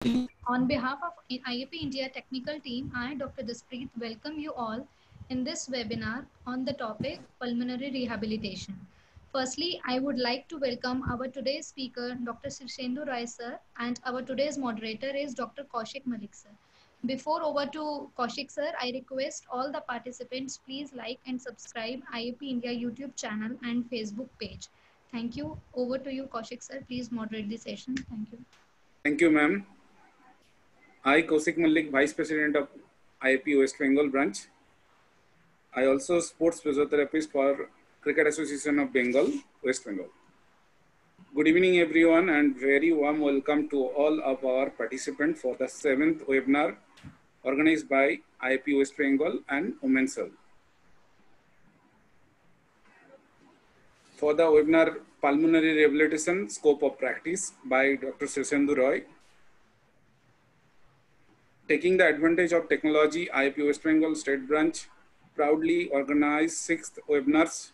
On behalf of IAP India technical team, I, Dr. Jaspreet, welcome you all in this webinar on the topic pulmonary rehabilitation. Firstly, I would like to welcome our today's speaker, Dr. Srishendu Roy sir, and our today's moderator is Dr. Kaushik Malik sir. Before over to Kaushik sir, I request all the participants please like and subscribe IAP India YouTube channel and Facebook page. Thank you. Over to you, Kaushik sir. Please moderate the session. Thank you. Thank you, ma'am. I, Kaushik Malik, Vice President of IAP West Bengal branch. I also sports physiotherapist for Cricket Association of Bengal, West Bengal. Good evening, everyone, and very warm welcome to all of our participants for the 7th webinar organized by IAP West Bengal and Women's Health. For the webinar Pulmonary Rehabilitation Scope of Practice by Dr. Srishendu Roy. Taking the advantage of technology, IAP West Bengal State Branch proudly organized 6th webinars.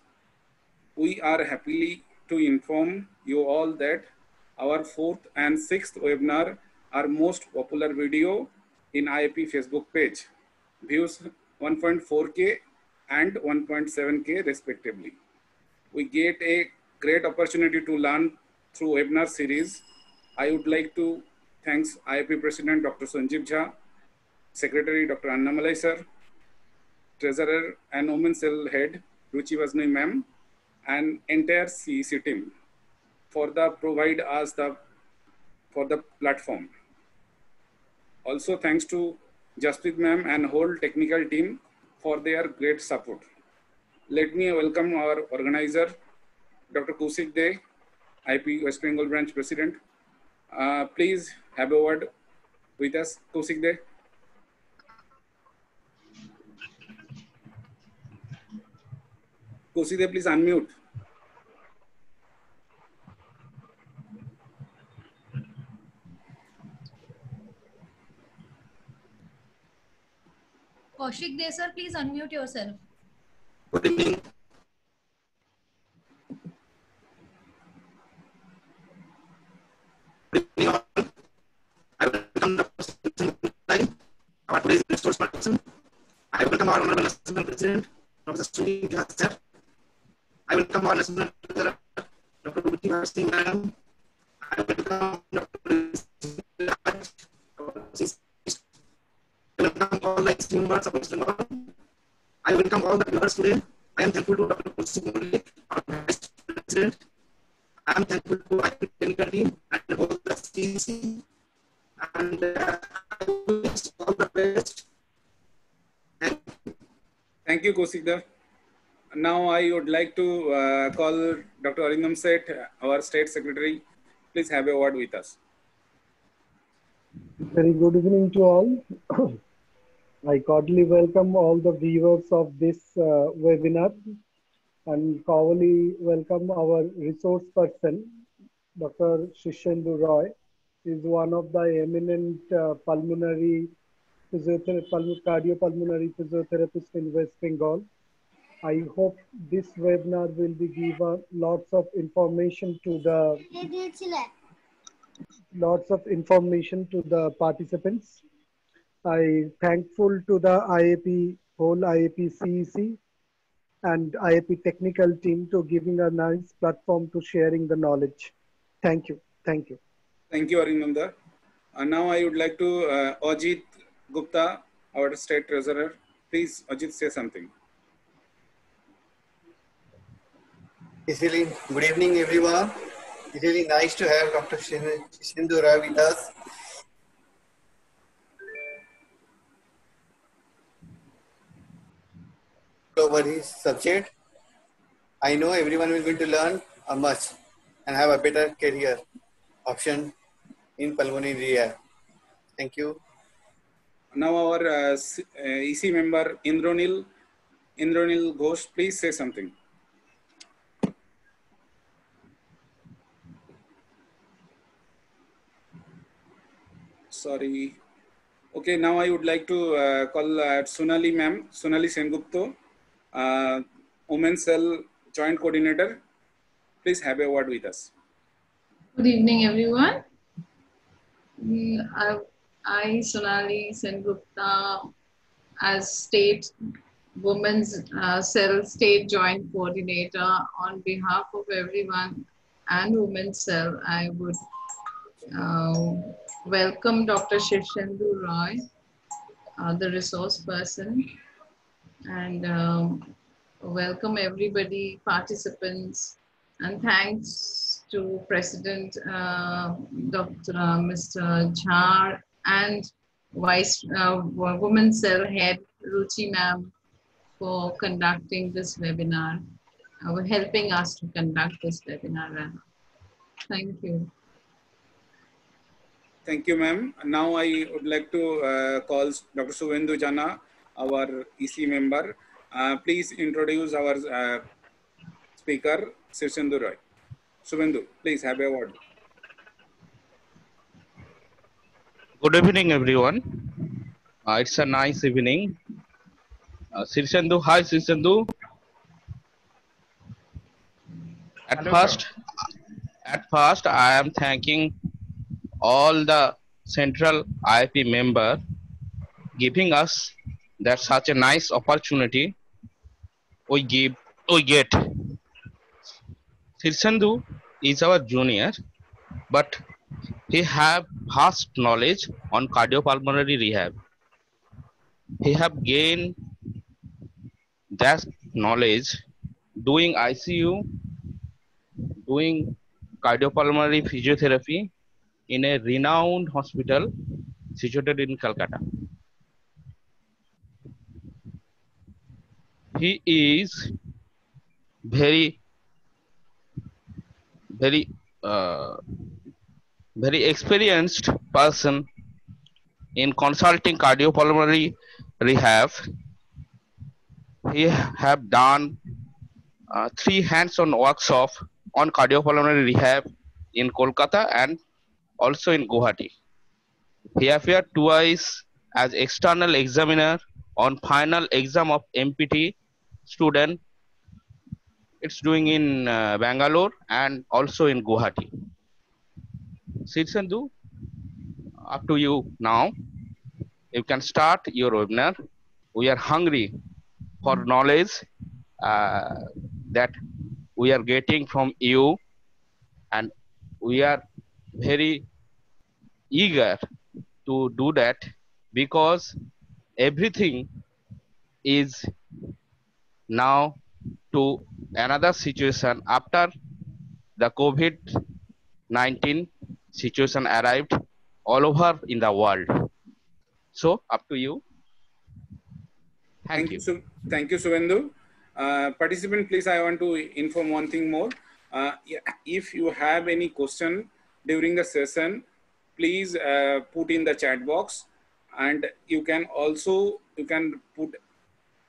We are happy to inform you all that our 4th and 6th webinar are most popular video in IAP Facebook page. Views 1.4K and 1.7K respectively. We get a great opportunity to learn through webinar series. I would like to thank IAP President Dr. Sanjeev Jha, Secretary Dr. Anna Malai sir, Treasurer and Women's Cell Head Ruchi Vasni ma'am, and entire CEC team for the provide us for the platform. Also thanks to Jaspreet ma'am and whole technical team for their great support. Let me welcome our organizer, Dr. Kaushik De, IAP West Bengal Branch President. Please have a word with us, Kaushik De. Kaushik De, please unmute. Kaushik De sir, please unmute yourself. Good evening. Good evening all. I welcome our today's resource person. I welcome our Honorable National President, Professor Sunil Jha sir. I welcome our National Treasurer, Dr. Ruchi Vasni madam. I welcome Dr. I welcome all the esteemed members of West Bengal. I welcome all the viewers today. I am thankful to Dr. Kaushik Malik, our Vice President. I am thankful to our technical team and all the CEC. And I wish all the best. Thank you, Kaushik De. Now I would like to call Dr. Arindam Seth, our State Secretary. Please have a word with us. Very good evening to all. I cordially welcome all the viewers of this webinar and cordially welcome our resource person, Dr. Srishendu Roy. He is one of the eminent cardiopulmonary physiotherapists in West Bengal. I hope this webinar will be given lots of information to the participants. I thankful to the IAP, whole IAP CEC and IAP technical team to giving a nice platform to sharing the knowledge. Thank you. Thank you. Thank you, Arindam. Now I would like to Ajit Gupta, our State Treasurer. Please, Ajit, say something. It's really good evening, everyone. It's really nice to have Dr. Srishendu Roy with us. Over his subject. I know everyone will going to learn much and have a better career option in pulmonary rehab. Thank you. Now our EC member Indranil Ghosh, please say something. Sorry. Okay, now I would like to call Sonali ma'am, Sonali Sengupta, Women's Cell Joint Coordinator. Please have a word with us. Good evening, everyone. I, Sonali Sengupta, as State Women's Cell State Joint Coordinator, on behalf of everyone and Women's Cell, I would welcome Dr. Shivshendu Roy, the resource person, and welcome everybody, participants, and thanks to President Dr. Mr. Jha and Vice Women's Cell Head Ruchi Ma'am for conducting this webinar, helping us to conduct this webinar. Thank you. Thank you, ma'am. Now I would like to call Dr. Suvendu Jana, our EC member. Please introduce our speaker, Shivshendu Roy. Suvendu, please have a word. Good evening, everyone. It's a nice evening. Shivshendu, hi Shivshendu. At first, I am thanking all the central IIP member giving us that such a nice opportunity we get. Shivshendu is our junior, but he have vast knowledge on cardiopulmonary rehab. He have gained that knowledge doing ICU, doing cardiopulmonary physiotherapy in a renowned hospital situated in Calcutta. He is very experienced person in consulting cardiopulmonary rehab. He have done 3 hands-on workshops on cardiopulmonary rehab in Kolkata and also in Guwahati. He appeared twice as external examiner on final exam of MPT student. It's doing in Bangalore and also in Guwahati. Shivshendu, up to you now. You can start your webinar. We are hungry for knowledge that we are getting from you, and we are very eager to do that because everything is now to another situation after the COVID-19 situation arrived all over in the world. So up to you. Thank you. Thank you, Suvendu. Participant, please, I want to inform one thing more. If you have any question during the session, please put in the chat box, and you can put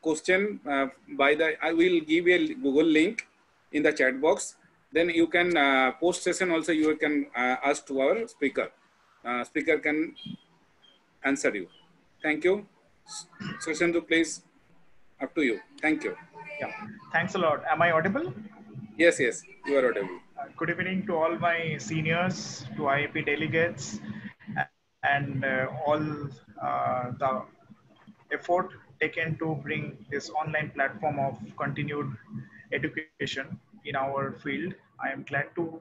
question I will give a Google link in the chat box. Then you can post session also, you can ask to our speaker. Speaker can answer you. Thank you. Shivshendu, please, up to you. Thank you. Yeah, thanks a lot. Am I audible? Yes, you are audible. Good evening to all my seniors, to IIP delegates, and all the effort taken to bring this online platform of continued education in our field. I am glad to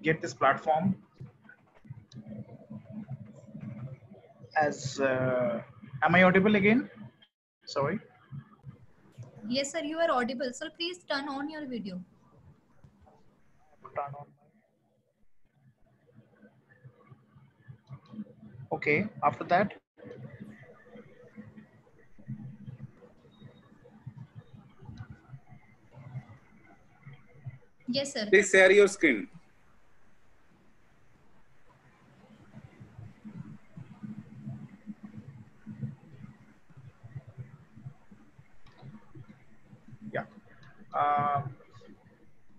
get this platform as, am I audible again? Sorry. Yes, sir, you are audible. So please turn on your video. Turn on. Okay, after that. Yes, sir. Please share your screen. Yeah.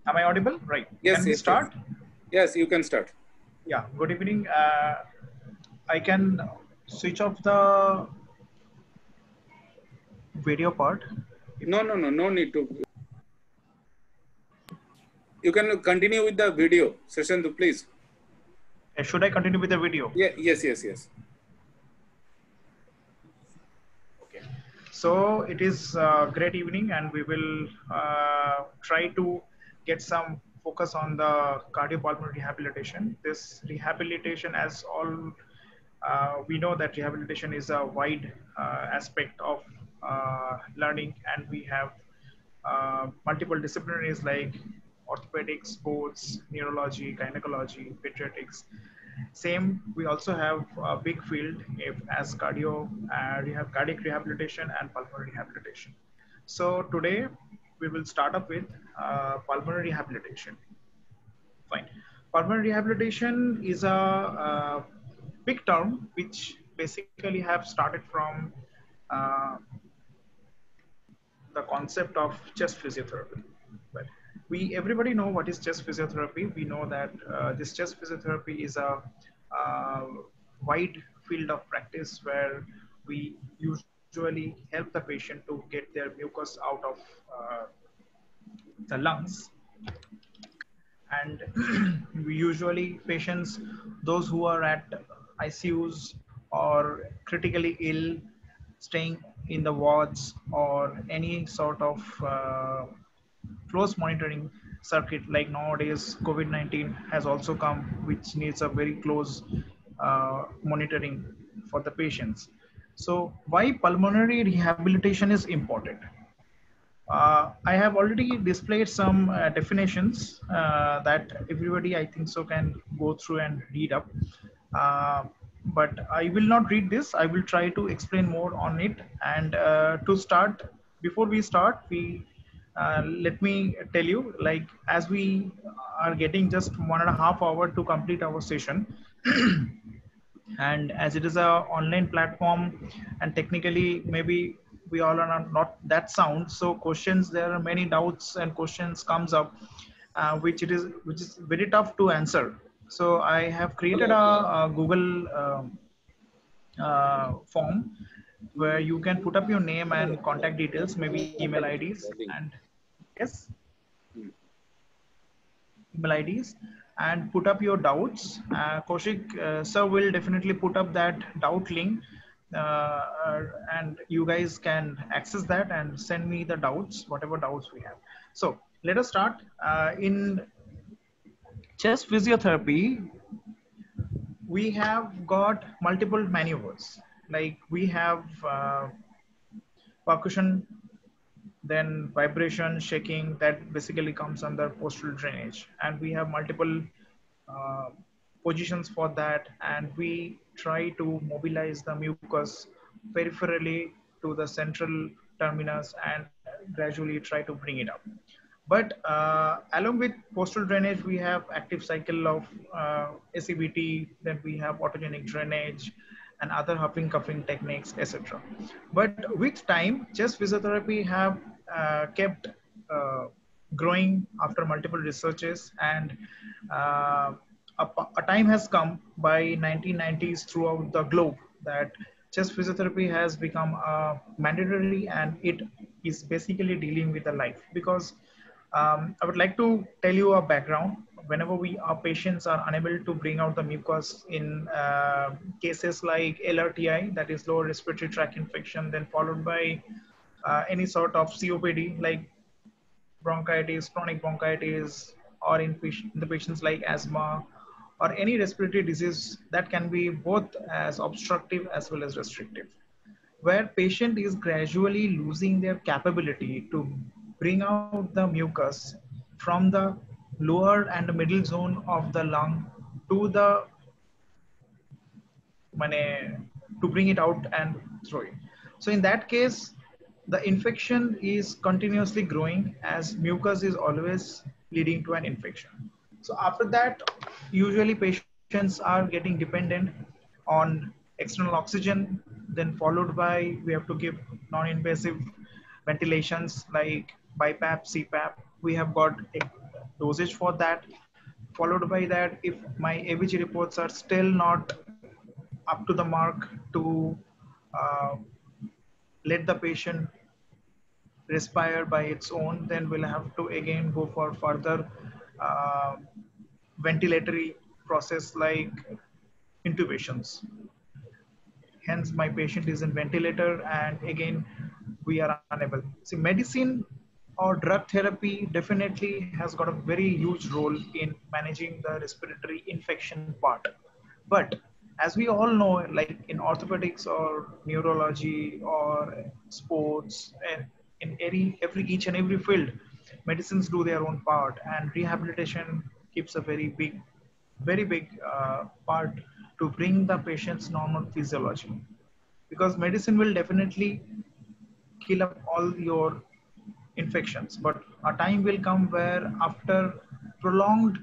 Am I audible? Right. Yes. Can we start? Yes, you can start. Yeah. Good evening. I can switch off the video part. No need to. You can continue with the video session, please. Should I continue with the video? Yeah, yes, yes, yes. Okay. So it is a great evening, and we will try to get some focus on the cardiopulmonary rehabilitation. This rehabilitation, as all we know, that rehabilitation is a wide aspect of learning, and we have multiple disciplinaries like orthopedics, sports, neurology, gynecology, pediatrics. Same, we also have a big field as cardio, we have cardiac rehabilitation and pulmonary rehabilitation. So today we will start up with pulmonary rehabilitation. Fine. Pulmonary rehabilitation is a big term which basically have started from uh, the concept of chest physiotherapy. But we everybody know what is chest physiotherapy. We know that this chest physiotherapy is a uh, wide field of practice where we usually help the patient to get their mucus out of the lungs. And we usually patients, those who are at ICUs or critically ill, staying in the wards or any sort of close monitoring circuit, like nowadays COVID-19 has also come, which needs a very close monitoring for the patients. So why pulmonary rehabilitation is important? I have already displayed some definitions that everybody, I think so, can go through and read up. Uh, but I will not read this. I will try to explain more on it. And to start, before we start, let me tell you, like, as we are getting just 1.5 hours to complete our session, and as it is a online platform, and technically maybe we all are not that sound, so questions, there are many doubts and questions comes up, which is very tough to answer. So I have created a Google form where you can put up your name and contact details, maybe email IDs, and yes, email IDs, and put up your doubts. Kaushik sir will definitely put up that doubt link, and you guys can access that and send me the doubts, whatever doubts we have. So let us start. In chest physiotherapy, we have got multiple maneuvers. Like we have percussion, then vibration, shaking, that basically comes under postural drainage, and we have multiple uh, positions for that, and we try to mobilize the mucus peripherally to the central terminus and gradually try to bring it up. But along with postural drainage, we have active cycle of ACBT, then we have autogenic drainage and other huffing cuffing techniques, etc. But with time, chest physiotherapy have kept uh, growing after multiple researches, and uh, a time has come by 1990s throughout the globe that chest physiotherapy has become mandatory, and it is basically dealing with the life. Because I would like to tell you a background. Whenever our patients are unable to bring out the mucus in cases like LRTI, that is lower respiratory tract infection, then followed by any sort of COPD like bronchitis, chronic bronchitis, or in the patients like asthma or any respiratory disease that can be both as obstructive as well as restrictive, where patient is gradually losing their capability to bring out the mucus from the lower and middle zone of the lung to the to bring it out and throw it. So in that case, the infection is continuously growing, as mucus is always leading to an infection. So after that, usually patients are getting dependent on external oxygen, then followed by we have to give non-invasive ventilations like BiPAP, CPAP. We have got a dosage for that. Followed by that, if my ABG reports are still not up to the mark to uh, let the patient respire by its own, then we'll have to again go for further uh, ventilatory process like intubations. Hence, my patient is in ventilator, and again, we are unable. See, medicine or drug therapy definitely has got a very huge role in managing the respiratory infection part. But as we all know, like in orthopedics or neurology or sports, and in every each and every field, medicines do their own part, and rehabilitation keeps a very big part to bring the patient's normal physiology. Because medicine will definitely kill up all your infections, but a time will come where after prolonged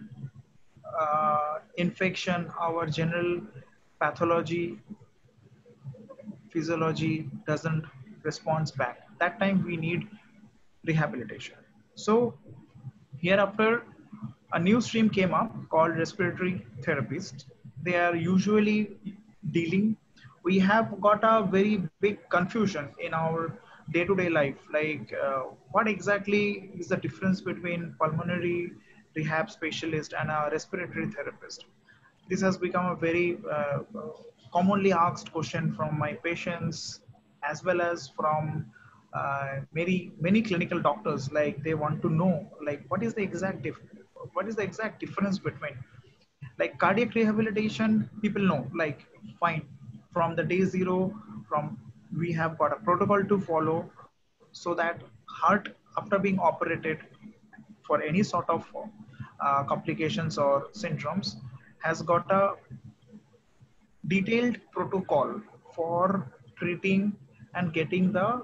infection, our general pathology, physiology doesn't respond back. That time we need rehabilitation. So hereafter, a new stream came up called respiratory therapists. They are usually dealing. We have got a very big confusion in our day-to-day life, like what exactly is the difference between pulmonary rehab specialist and a respiratory therapist. This has become a very commonly asked question from my patients as well as from many clinical doctors. Like they want to know like what is the exact difference between, like cardiac rehabilitation people know, like fine, from the day zero, from we have got a protocol to follow so that heart after being operated for any sort of complications or syndromes has got a detailed protocol for treating and getting the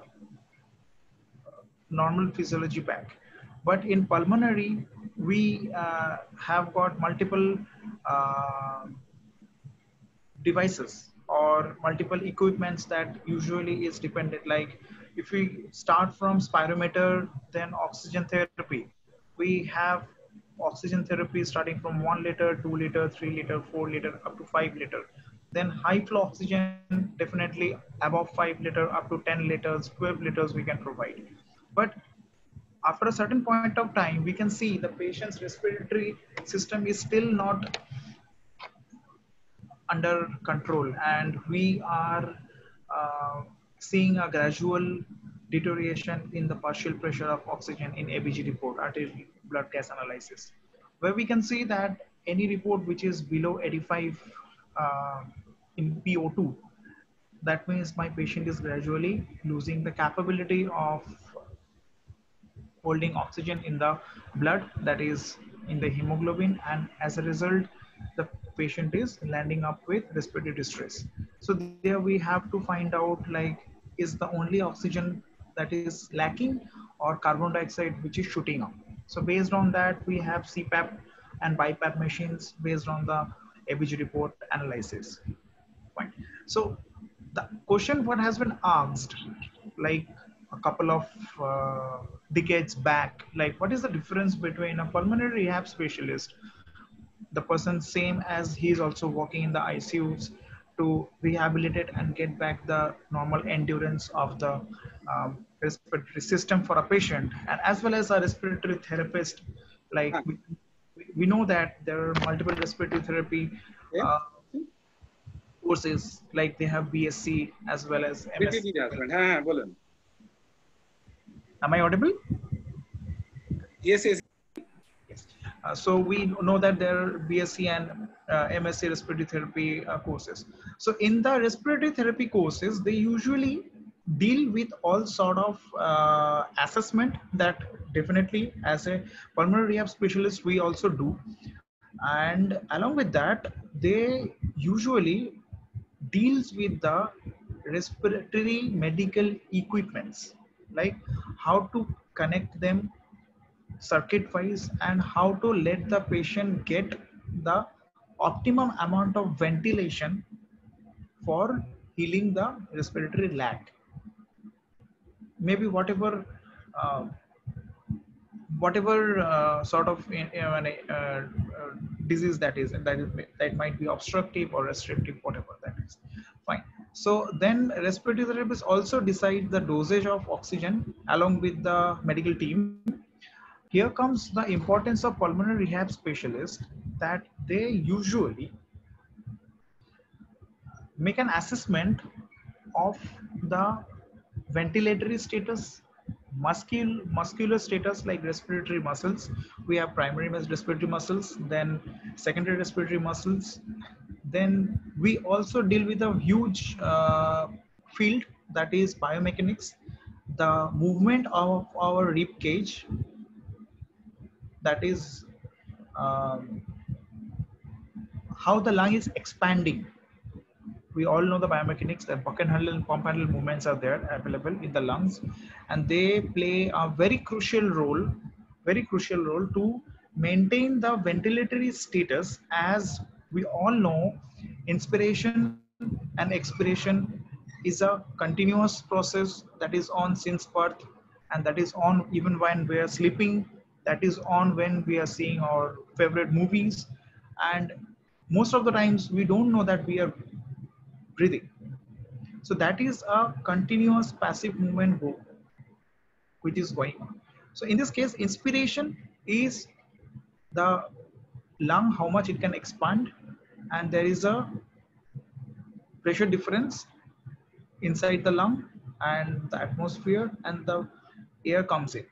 normal physiology back. But in pulmonary, we have got multiple uh, devices or multiple equipments that usually is dependent. Like if we start from spirometer, then oxygen therapy. We have oxygen therapy starting from 1 liter, 2 liter, 3 liter, 4 liter, up to 5 liter. Then high flow oxygen, definitely above 5 liter, up to 10 liters, 12 liters we can provide. But after a certain point of time, we can see the patient's respiratory system is still not under control, and we are seeing a gradual deterioration in the partial pressure of oxygen in ABG report, arterial blood gas analysis, where we can see that any report which is below 85 uh, in PO2, that means my patient is gradually losing the capability of holding oxygen in the blood, that is in the hemoglobin, and as a result the patient is landing up with respiratory distress. So there we have to find out like is the only oxygen that is lacking or carbon dioxide which is shooting up. So based on that we have CPAP and BiPAP machines based on the ABG report analysis. Fine. So the question what has been asked like a couple of decades back, like what is the difference between a pulmonary rehab specialist, the person same as he is also working in the ICUs to rehabilitate and get back the normal endurance of the respiratory system for a patient, and as well as a respiratory therapist. Like we know that there are multiple respiratory therapy courses, like they have BSc as well as MSc. Am I audible? Yes, yes. So we know that there are BSc and MSc respiratory therapy courses. So in the respiratory therapy courses, they usually deal with all sort of assessment that definitely as a pulmonary rehab specialist we also do. And along with that, they usually deals with the respiratory medical equipments, like how to connect them circuit wise and how to let the patient get the optimum amount of ventilation for healing the respiratory lag. Maybe uh, whatever sort of disease that might be obstructive or restrictive, whatever that is. Fine. So then respiratory therapists also decide the dosage of oxygen along with the medical team. Here comes the importance of pulmonary rehab specialist that they usually make an assessment of the ventilatory status, muscular status like respiratory muscles. We have primary respiratory muscles, then secondary respiratory muscles. Then we also deal with a huge field, that is biomechanics, the movement of our rib cage, that is um, how the lung is expanding. We all know the biomechanics, the bucket handle and pump handle movements are there available in the lungs, and they play a very crucial role to maintain the ventilatory status. As we all know, inspiration and expiration is a continuous process that is on since birth, and that is on even when we are sleeping, that is on when we are seeing our favorite movies, and most of the times we don't know that we are breathing. So that is a continuous passive movement which is going on. So in this case, inspiration is the lung, how much it can expand, and there is a pressure difference inside the lung and the atmosphere, and the air comes in.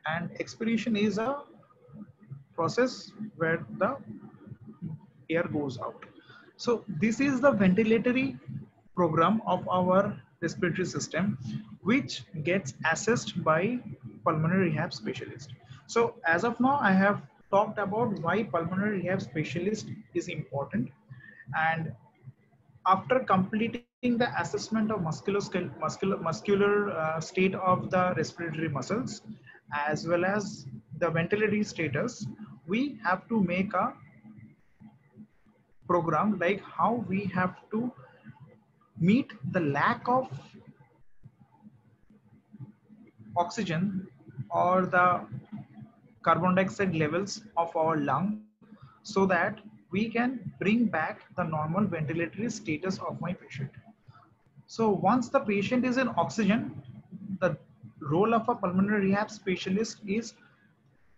And expiration is a process where the air goes out. So this is the ventilatory program of our respiratory system, which gets assessed by pulmonary rehab specialist. So as of now, I have talked about why pulmonary rehab specialist is important. And after completing the assessment of muscular state of the respiratory muscles, as well as the ventilatory status, we have to make a program like how we have to meet the lack of oxygen or the carbon dioxide levels of our lung, so that we can bring back the normal ventilatory status of my patient. So once the patient is in oxygen, the role of a pulmonary rehab specialist is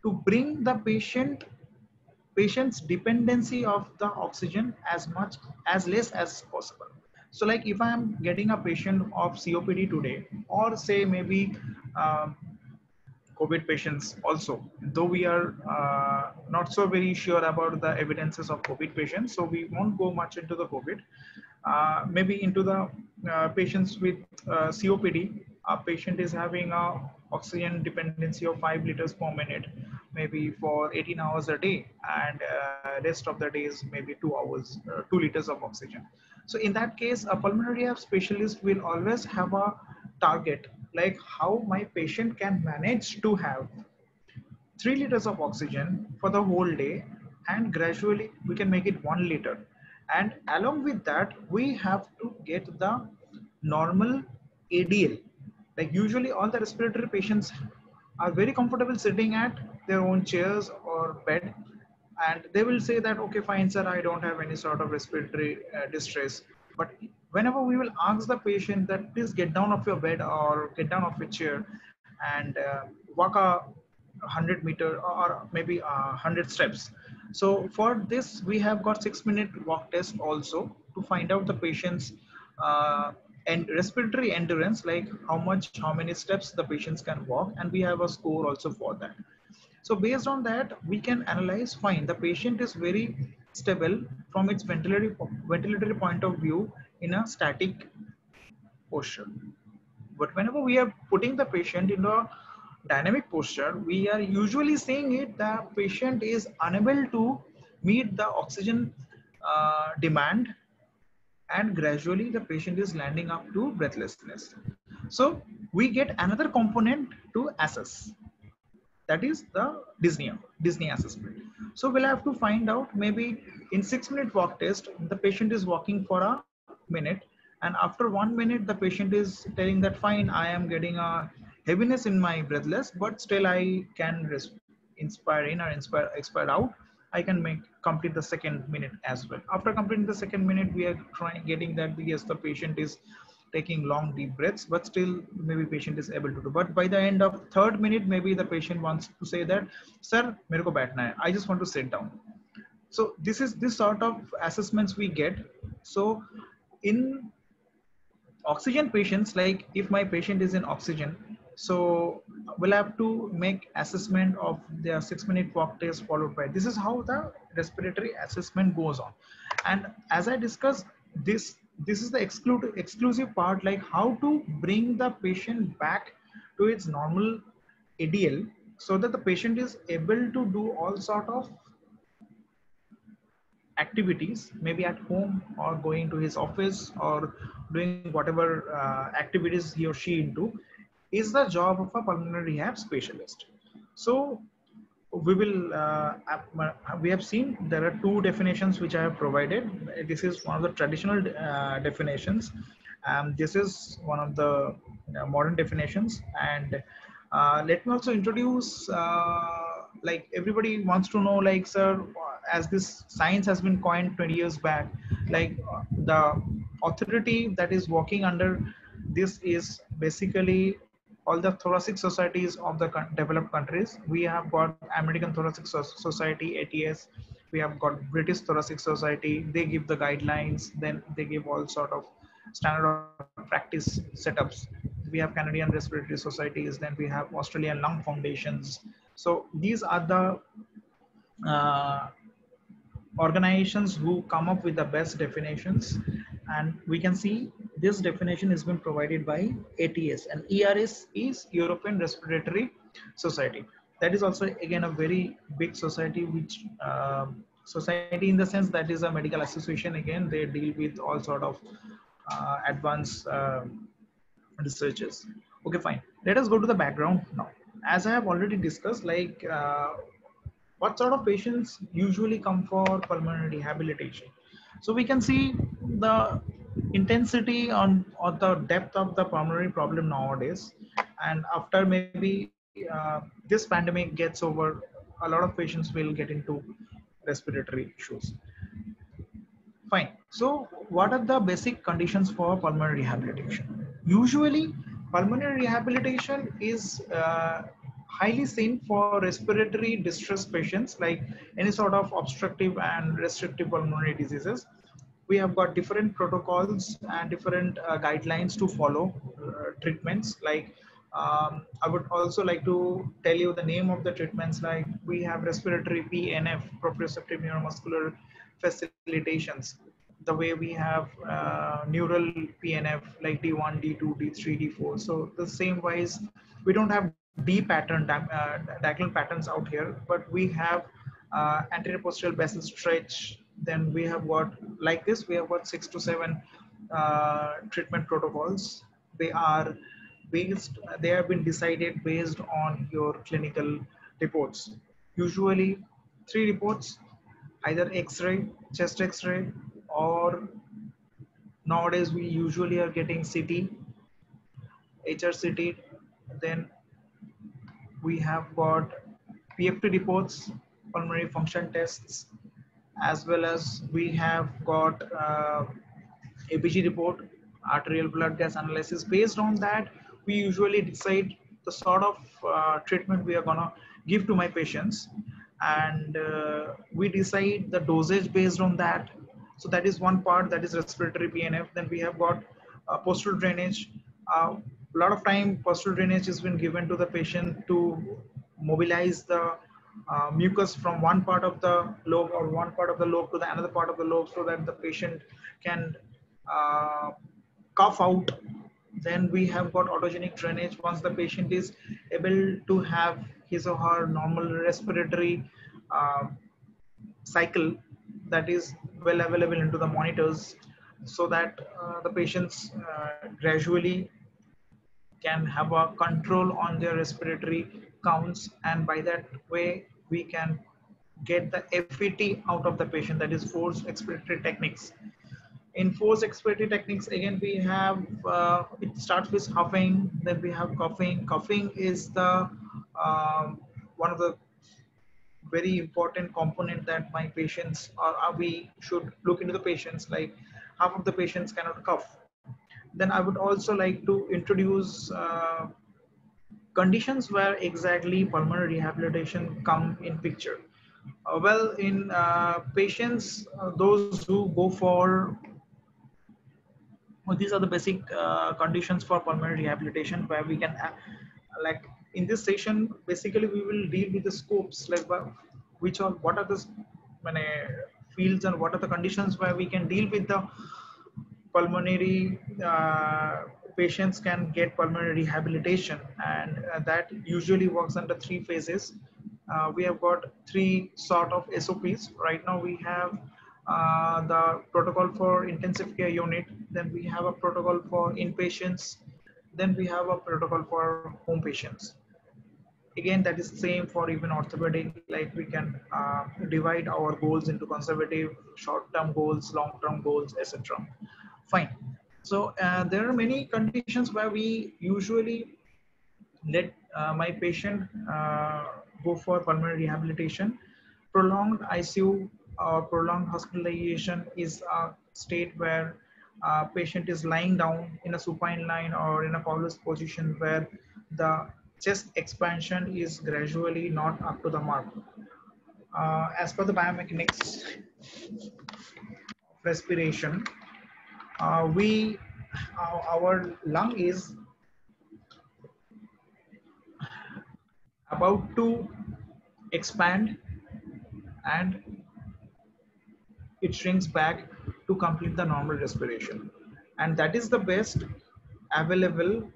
to bring the patient's dependency of the oxygen as less as possible. So like if I am getting a patient of COPD today, or say maybe COVID patients also, though we are not so very sure about the evidences of COVID patients, so we won't go much into the COVID. Maybe into the patients with COPD, a patient is having a oxygen dependency of 5 liters per minute, maybe for 18 hours a day, and rest of the days maybe 2 hours, 2 liters of oxygen. So in that case, a pulmonary rehab specialist will always have a target, like how my patient can manage to have 3 liters of oxygen for the whole day, and gradually we can make it 1 liter. And along with that, we have to get the normal ADL. Like usually all the respiratory patients are very comfortable sitting at their own chairs or bed, and they will say that, okay, fine, sir, I don't have any sort of respiratory distress. But whenever we will ask the patient that please get down off your bed or get down off your chair and walk a 100-meter or maybe 100 steps. So for this, we have got 6-minute walk test also to find out the patient's and respiratory endurance, like how many steps the patients can walk, and we have a score also for that. So based on that, we can analyze, fine, the patient is very stable from its ventilatory point of view in a static posture. But whenever we are putting the patient in a dynamic posture, we are usually saying it the patient is unable to meet the oxygen demand, and gradually the patient is landing up to breathlessness. So we get another component to assess, that is the Disney assessment. So we'll have to find out, maybe in 6-minute walk test, the patient is walking for a minute, and after 1 minute the patient is telling that fine, I am getting a heaviness in my breathless, but still I can inspire in or expire out. I can complete the second minute as well. After completing the second minute, we are getting that yes, the patient is taking long deep breaths, but still maybe patient is able to do. But by the end of 3rd minute, maybe the patient wants to say that, sir, mere ko baithna hai, I just want to sit down. So this sort of assessments we get. So in oxygen patients, like if my patient is in oxygen, so we'll have to make assessment of their 6-minute walk test followed by, this is how the respiratory assessment goes on. And as I discussed, this is the exclusive part, like how to bring the patient back to its normal ADL, so that the patient is able to do all sort of activities, maybe at home or going to his office or doing whatever activities he or she into, is the job of a pulmonary rehab specialist. So we will we have seen there are two definitions which I have provided. This is one of the traditional definitions, this is one of the modern definitions. And let me also introduce, like everybody wants to know, like, sir, as this science has been coined 20 years back, like the authority that is working under this is basically all the thoracic societies of the developed countries. We have got American Thoracic Society, ATS. We have got British Thoracic Society. They give the guidelines. Then they give all sort of standard of practice setups. We have Canadian Respiratory Societies. Then we have Australian Lung Foundations. So these are the uh, organizations who come up with the best definitions, and we can see this definition has been provided by ATS, and ERS is European Respiratory Society. That is also again a very big society, which society in the sense that is a medical association. Again, they deal with all sort of advanced researchers. Okay, fine. Let us go to the background now. As I have already discussed, like what sort of patients usually come for pulmonary rehabilitation. So we can see the intensity on the depth of the pulmonary problem nowadays. And after maybe this pandemic gets over, a lot of patients will get into respiratory issues. Fine. So what are the basic conditions for pulmonary rehabilitation? Usually, pulmonary rehabilitation is highly seen for respiratory distress patients, like any sort of obstructive and restrictive pulmonary diseases. We have got different protocols and different guidelines to follow treatments. Like I would also like to tell you the name of the treatments. Like we have respiratory PNF, proprioceptive neuromuscular facilitations. The way we have neural PNF like D1, D2, D3, D4. So the same wise, we don't have D pattern, diagonal patterns out here, but we have anterior posterior basal stretch. Then we have got like this. We have got 6 to 7 treatment protocols. They are based. They have been decided based on your clinical reports. Usually, 3 reports: either X-ray, chest X-ray, or nowadays we usually are getting CT, HRCT. Then we have got PFT reports, pulmonary function tests, as well as we have got ABG report, arterial blood gas analysis. Based on that, we usually decide the sort of treatment we are gonna give to my patients, and we decide the dosage based on that. So that is one part, that is respiratory PNF. Then we have got postural drainage. A lot of time postural drainage has been given to the patient to mobilize the mucus from one part of the lobe or one part of the lobe to the another part of the lobe, so that the patient can cough out. Then we have got autogenic drainage. Once the patient is able to have his or her normal respiratory cycle, that is well available into the monitors, so that the patients gradually can have a control on their respiratory counts, and by that way we can get the FET out of the patient, that is forced expiratory techniques. In forced expiratory techniques, again we have it starts with huffing, then we have coughing. Coughing is the one of the very important component that my patients we should look into the patients. Like half of the patients cannot cough. Then I would also like to introduce conditions where exactly pulmonary rehabilitation come in picture. Well, in patients, those who go for, well, these are the basic conditions for pulmonary rehabilitation, where we can, like in this session, basically we will deal with the scopes, like which are, what are the many fields and what are the conditions where we can deal with the pulmonary patients can get pulmonary rehabilitation, and that usually works under three phases. We have got three sort of SOPs. Right now we have the protocol for intensive care unit, then we have a protocol for inpatients, then we have a protocol for home patients. Again, that is same for even orthopedic, like we can divide our goals into conservative, short-term goals, long-term goals, etc. Fine. So there are many conditions where we usually let my patient go for pulmonary rehabilitation. Prolonged ICU or prolonged hospitalization is a state where patient is lying down in a supine line or in a collarless position, where the chest expansion is gradually not up to the mark. As per the biomechanics of respiration, our lung is about to expand and it shrinks back to complete the normal respiration, and that is the best available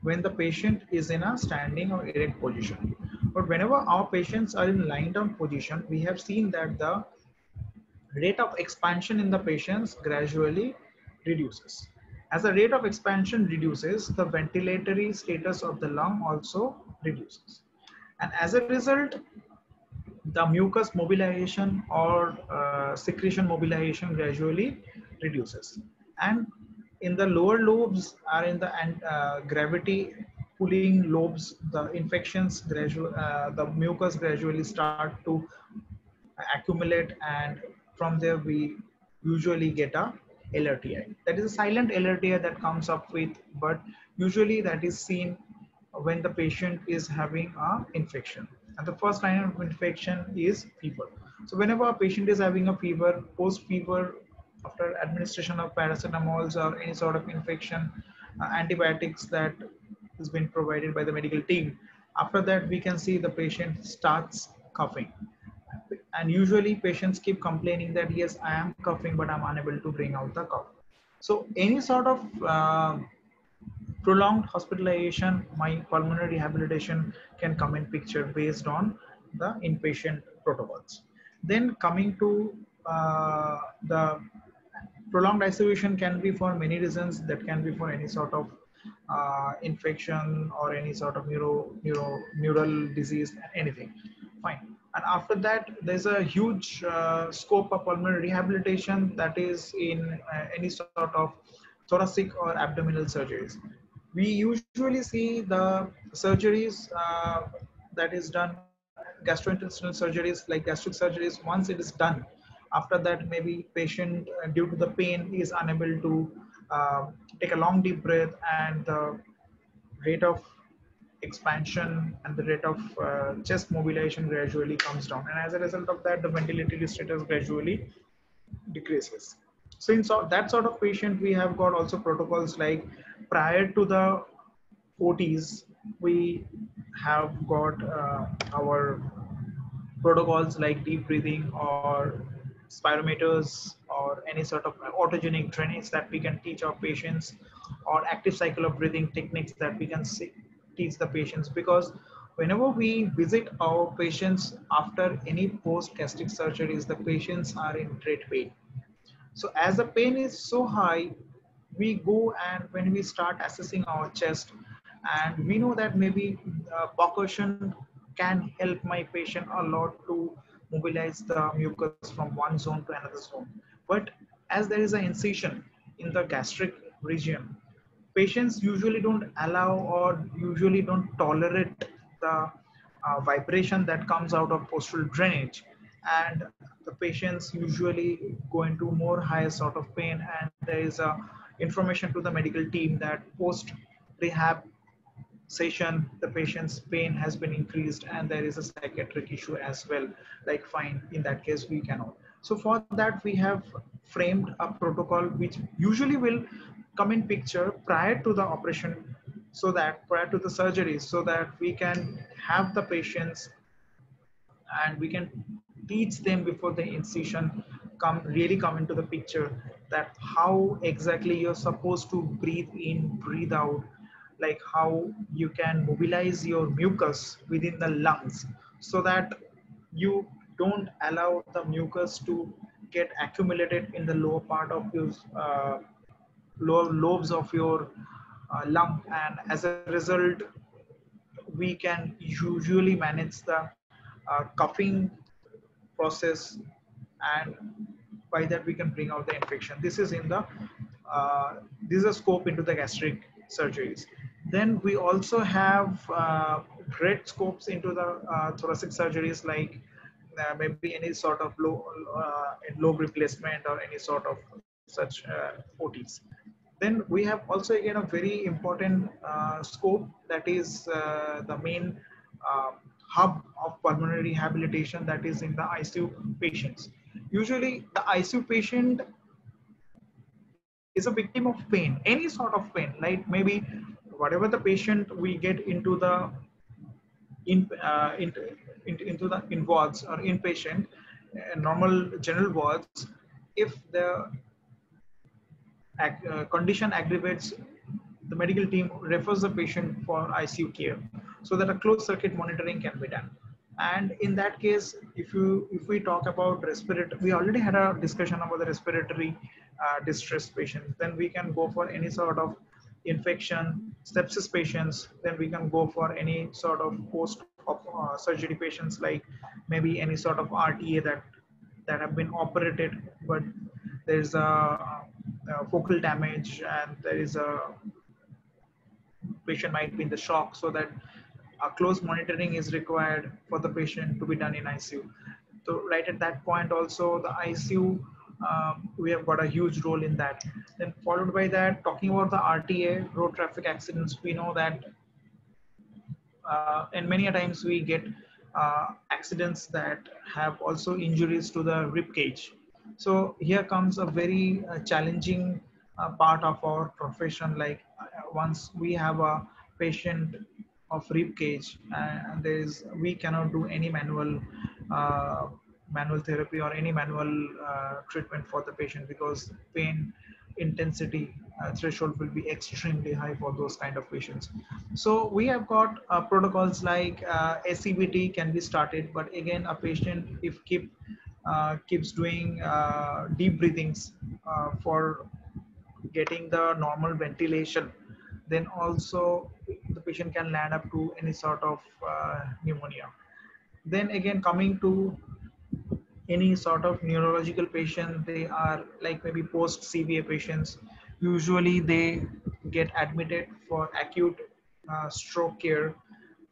when the patient is in a standing or erect position. But whenever our patients are in lying down position, we have seen that the rate of expansion in the patients gradually reduces. As the rate of expansion reduces, the ventilatory status of the lung also reduces, and as a result, the mucus mobilization or secretion mobilization gradually reduces. And in the lower lobes or in the gravity pulling lobes, the infections the mucus gradually start to accumulate, and from there we usually get a LRTI. That is a silent LRTI that comes up with, but usually that is seen when the patient is having a infection. And the first line of infection is fever. So whenever a patient is having a fever, post fever, after administration of paracetamols or any sort of infection, antibiotics that has been provided by the medical team, after that we can see the patient starts coughing, and usually patients keep complaining that yes, I am coughing but I'm unable to bring out the cough. So any sort of prolonged hospitalization, my pulmonary rehabilitation can come in picture based on the inpatient protocols. Then coming to the prolonged isolation can be for many reasons. That can be for any sort of infection or any sort of neural disease, anything. Fine. And after that, there's a huge scope of pulmonary rehabilitation, that is in any sort of thoracic or abdominal surgeries. We usually see the surgeries that is done, gastrointestinal surgeries like gastric surgeries. Once it is done, after that maybe patient due to the pain is unable to take a long deep breath, and the rate of expansion and the rate of chest mobilization gradually comes down, and as a result of that the ventilatory status gradually decreases. So in that sort of patient, we have got also protocols like, prior to the OTs, we have got our protocols like deep breathing or spirometers or any sort of autogenic drainage that we can teach our patients, or active cycle of breathing techniques that we can teach the patients. Because whenever we visit our patients after any post gastric surgeries, the patients are in great pain. So as the pain is so high, we go and when we start assessing our chest, and we know that maybe percussion can help my patient a lot to mobilize the mucus from one zone to another zone. But as there is an incision in the gastric region, patients usually don't allow or usually don't tolerate the vibration that comes out of postural drainage, and the patients usually go into more higher sort of pain, and there is a information to the medical team that post rehab session, the patient's pain has been increased and there is a psychiatric issue as well, like fine, in that case we cannot. So for that we have framed a protocol which usually will come in picture prior to the operation, so that prior to the surgery, so that we can have the patients and we can teach them before the incision come into the picture, that how exactly you're supposed to breathe in, breathe out, like how you can mobilize your mucus within the lungs, so that you don't allow the mucus to get accumulated in the lower part of your lower lobes of your lung, and as a result we can usually manage the coughing process, and by that we can bring out the infection. This is in the this is a scope into the gastric surgeries. Then we also have great scopes into the thoracic surgeries, like maybe any sort of lobe replacement or any sort of such OTs. Then we have also again a very important scope, that is the main uh, hub of pulmonary rehabilitation, that is in the ICU patients. Usually the ICU patient is a victim of pain, any sort of pain, like maybe whatever the patient we get into the into the in wards or inpatient normal general wards. If the condition aggravates, the medical team refers the patient for ICU care, so that a closed circuit monitoring can be done. And in that case, if we talk about respiratory, we already had a discussion about the respiratory distress patients. Then we can go for any sort of infection, sepsis patients. Then we can go for any sort of post surgery patients, like maybe any sort of RTA that have been operated, but there's a focal damage and there is a patient might be in the shock, so that a close monitoring is required for the patient to be done in ICU. So right at that point also the ICU, we have got a huge role in that. Then followed by that, talking about the RTA, road traffic accidents, we know that and many a times we get accidents that have also injuries to the rib cage. So here comes a very challenging part of our profession. Like once we have a patient of rib cage, and there is we cannot do any uh, manual therapy or any manual treatment for the patient, because pain intensity threshold will be extremely high for those kind of patients. So we have got protocols like SCBT can be started, but again a patient if keeps doing deep breathings for getting the normal ventilation, then also the patient can land up to any sort of pneumonia. Then again, coming to any sort of neurological patient, they are like maybe post CVA patients. Usually they get admitted for acute stroke care.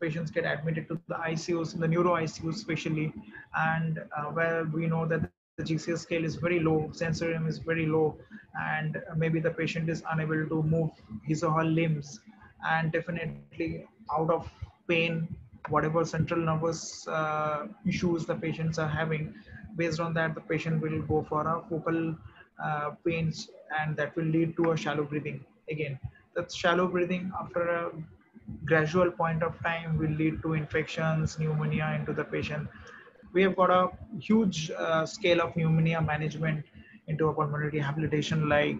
Patients get admitted to the ICUs, the neuro ICUs especially, and where we know that the GCS scale is very low, sensorium is very low, and maybe the patient is unable to move his or her limbs, and definitely out of pain, whatever central nervous issues the patients are having. Based on that, the patient will go for a focal pains, and that will lead to a shallow breathing. Again, that shallow breathing after a gradual point of time will lead to infections, pneumonia into the patient. We have got a huge scale of pneumonia management into a pulmonary rehabilitation, like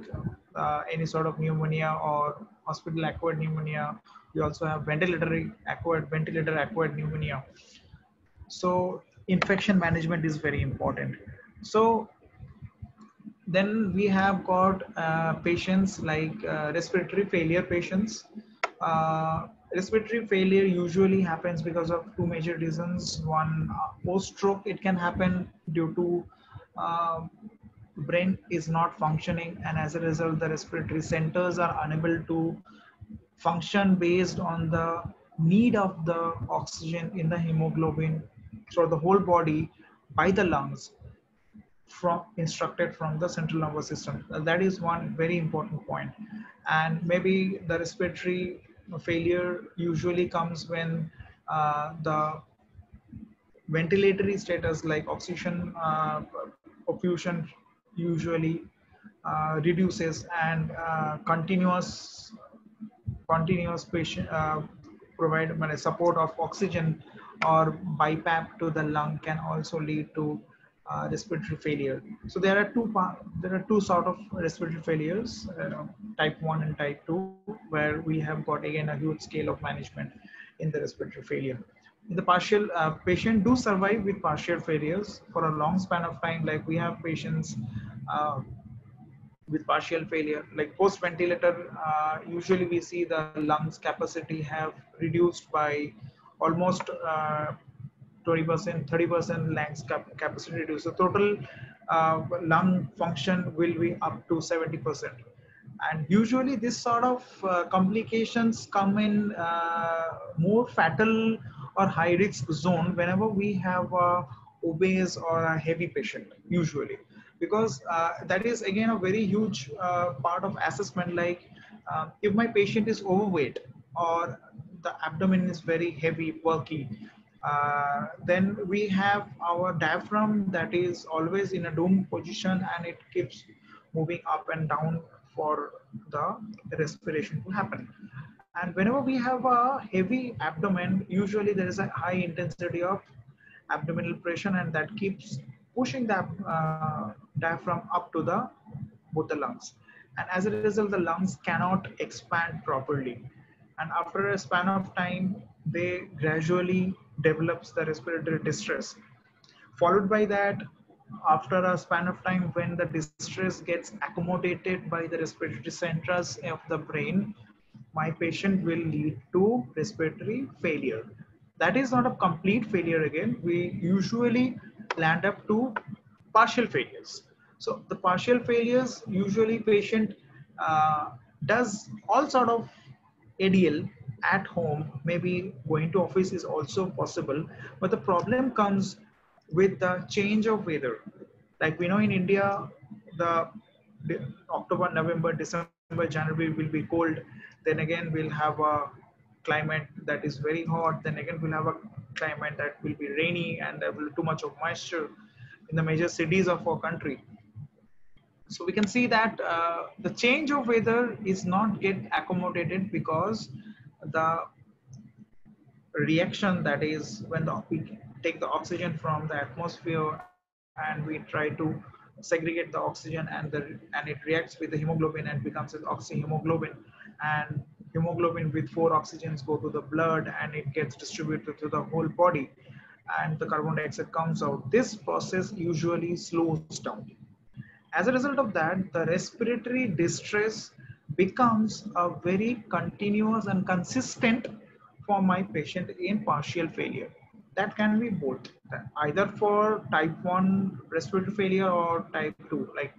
any sort of pneumonia or hospital acquired pneumonia. We also have ventilator acquired pneumonia. So infection management is very important. So then we have got patients like respiratory failure patients. Respiratory failure usually happens because of two major reasons. One, post-stroke, it can happen due to uh, brain is not functioning, and as a result the respiratory centers are unable to function based on the need of the oxygen in the hemoglobin throughout the whole body by the lungs, from instructed from the central nervous system. That is one very important point. And maybe the respiratory failure usually comes when the ventilatory status like oxygen perfusion usually reduces, and continuous patient provide support of oxygen or BiPAP to the lung can also lead to respiratory failure. So there are two sort of respiratory failures, type 1 and type 2, where we have got again a huge scale of management in the respiratory failure. The partial patient do survive with partial failures for a long span of time. Like we have patients with partial failure, like post ventilator, usually we see the lungs capacity have reduced by almost 20%, 30% lungs capacity reduced. So total lung function will be up to 70%. And usually this sort of complications come in more fatal or high risk zone whenever we have a obese or a heavy patient, usually, because that is again a very huge part of assessment. Like if my patient is overweight or the abdomen is very heavy, bulky, then we have our diaphragm that is always in a dome position, and it keeps moving up and down for the respiration to happen. And whenever we have a heavy abdomen, usually there is a high intensity of abdominal pressure, and that keeps pushing the diaphragm up to the both the lungs. And as a result, the lungs cannot expand properly. And after a span of time, they gradually develops the respiratory distress. Followed by that, after a span of time, when the distress gets accommodated by the respiratory centers of the brain, my patient will lead to respiratory failure. That is not a complete failure again. We usually land up to partial failures. So the partial failures, usually patient does all sort of ADL at home, maybe going to office is also possible, but the problem comes with the change of weather. Like we know in India, the October, November, December, January will be cold. Then again, we'll have a climate that is very hot. Then again, we'll have a climate that will be rainy, and there will be too much of moisture in the major cities of our country. So we can see that the change of weather is not get accommodated because the reaction, that is when we take the oxygen from the atmosphere and we try to segregate the oxygen, and it reacts with the hemoglobin and becomes an oxyhemoglobin, and hemoglobin with 4 oxygens go to the blood and it gets distributed to the whole body, and the carbon dioxide comes out. This process usually slows down. As a result of that, the respiratory distress becomes a very continuous and consistent for my patient in partial failure. That can be both, either for type 1 respiratory failure or type 2. Like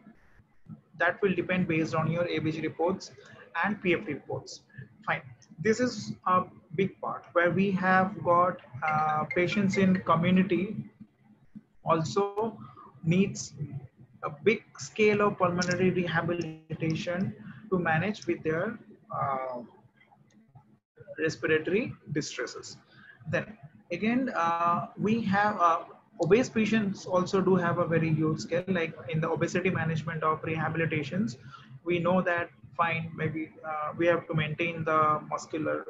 that will depend based on your ABG reports and PFT reports. Fine. This is a big part where we have got patients in community also needs a big scale of pulmonary rehabilitation to manage with their respiratory distresses. Then again, we have obese patients also do have a very huge scale. Like in the obesity management of rehabilitations, we know that fine, maybe we have to maintain the muscular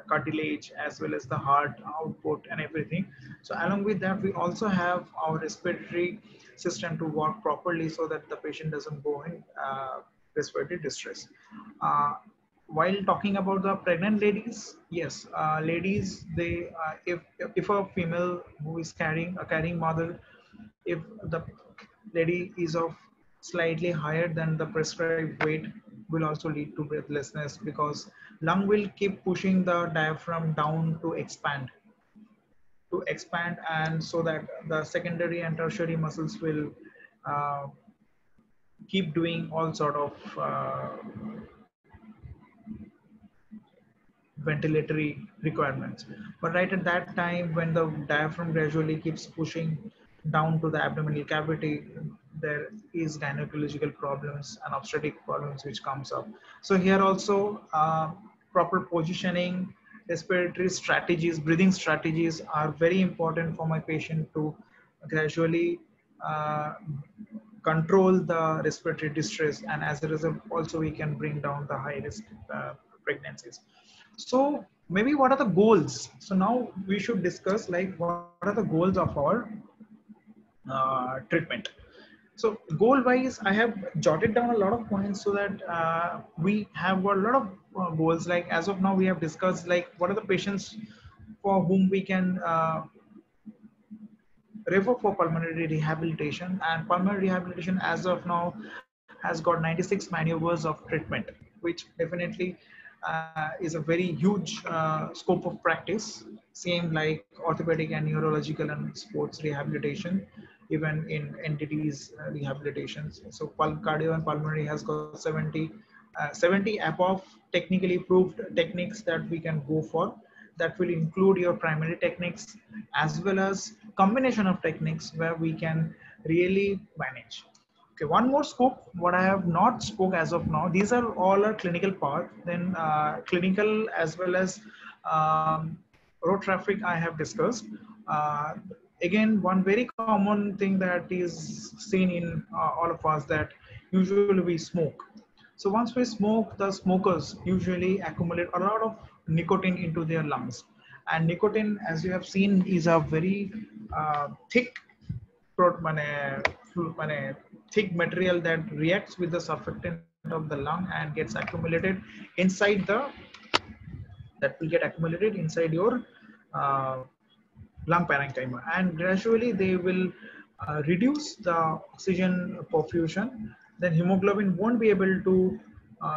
cartilage as well as the heart output and everything. So along with that, we also have our respiratory system to work properly so that the patient doesn't go in respiratory distress. While talking about the pregnant ladies, yes, ladies, they if a female who is carrying a carrying mother, if the lady is of slightly higher than the prescribed weight, will also lead to breathlessness because lung will keep pushing the diaphragm down to expand, and so that the secondary and tertiary muscles will keep doing all sort of ventilatory requirements. But right at that time, when the diaphragm gradually keeps pushing down to the abdominal cavity, there is gynecological problems and obstetric problems which comes up. So here also proper positioning, respiratory strategies, breathing strategies are very important for my patient to gradually uh, control the respiratory distress, and as a result also we can bring down the high risk pregnancies. So maybe what are the goals? So now we should discuss like what are the goals of our treatment. So goal wise, I have jotted down a lot of points so that we have got a lot of goals. Like as of now, we have discussed like what are the patients for whom we can refer for pulmonary rehabilitation, and pulmonary rehabilitation as of now has got 96 maneuvers of treatment, which definitely is a very huge scope of practice. Same like orthopedic and neurological and sports rehabilitation, even in entities rehabilitations. So cardio and pulmonary has got 70 above technically proved techniques that we can go for, that will include your primary techniques as well as combination of techniques where we can really manage. Okay, one more scope, what I have not spoke as of now, these are all a clinical part, then clinical as well as road traffic I have discussed. Uh, Again, one very common thing that is seen in all of us, that usually we smoke. So once we smoke, the smokers usually accumulate a lot of nicotine into their lungs. And nicotine, as you have seen, is a very thick thick material that reacts with the surfactant of the lung and gets accumulated inside the that will get accumulated inside your uh, lung parenchyma, and gradually they will reduce the oxygen perfusion. Then hemoglobin won't be able to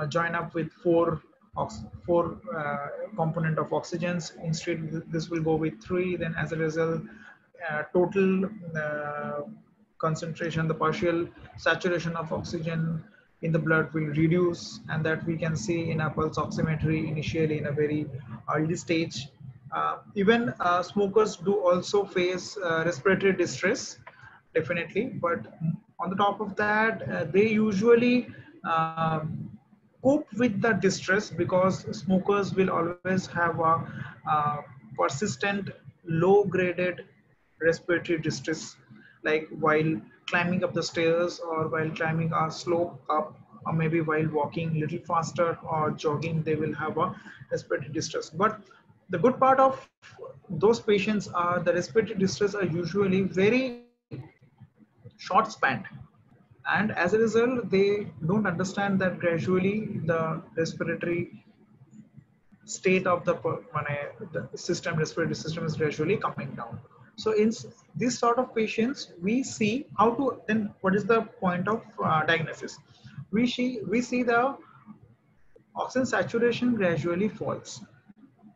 join up with four component of oxygens. Instead, this will go with three. Then, as a result, total concentration, the partial saturation of oxygen in the blood will reduce, and that we can see in a pulse oximetry initially in a very early stage. Even smokers do also face respiratory distress, definitely, but on the top of that, they usually cope with the distress because smokers will always have a persistent low graded respiratory distress, like while climbing up the stairs or while climbing a slope up, or maybe while walking a little faster or jogging, they will have a respiratory distress. But the good part of those patients are the respiratory distress are usually very short span, and as a result they don't understand that gradually the respiratory state of the system, respiratory system is gradually coming down. So in this sort of patients, we see how to, then what is the point of diagnosis? We see the oxygen saturation gradually falls.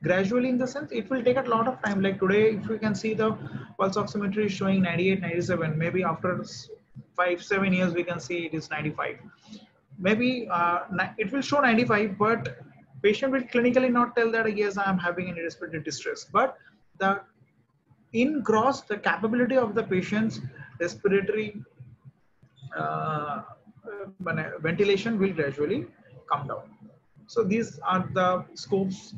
Gradually in the sense, it will take a lot of time. Like today, if we can see the pulse oximetry is showing 98, 97, maybe after 5-7 years, we can see it is 95. Maybe it will show 95, but patient will clinically not tell that, yes, I am having any respiratory distress. But the in gross, the capability of the patient's respiratory ventilation will gradually come down. So these are the scopes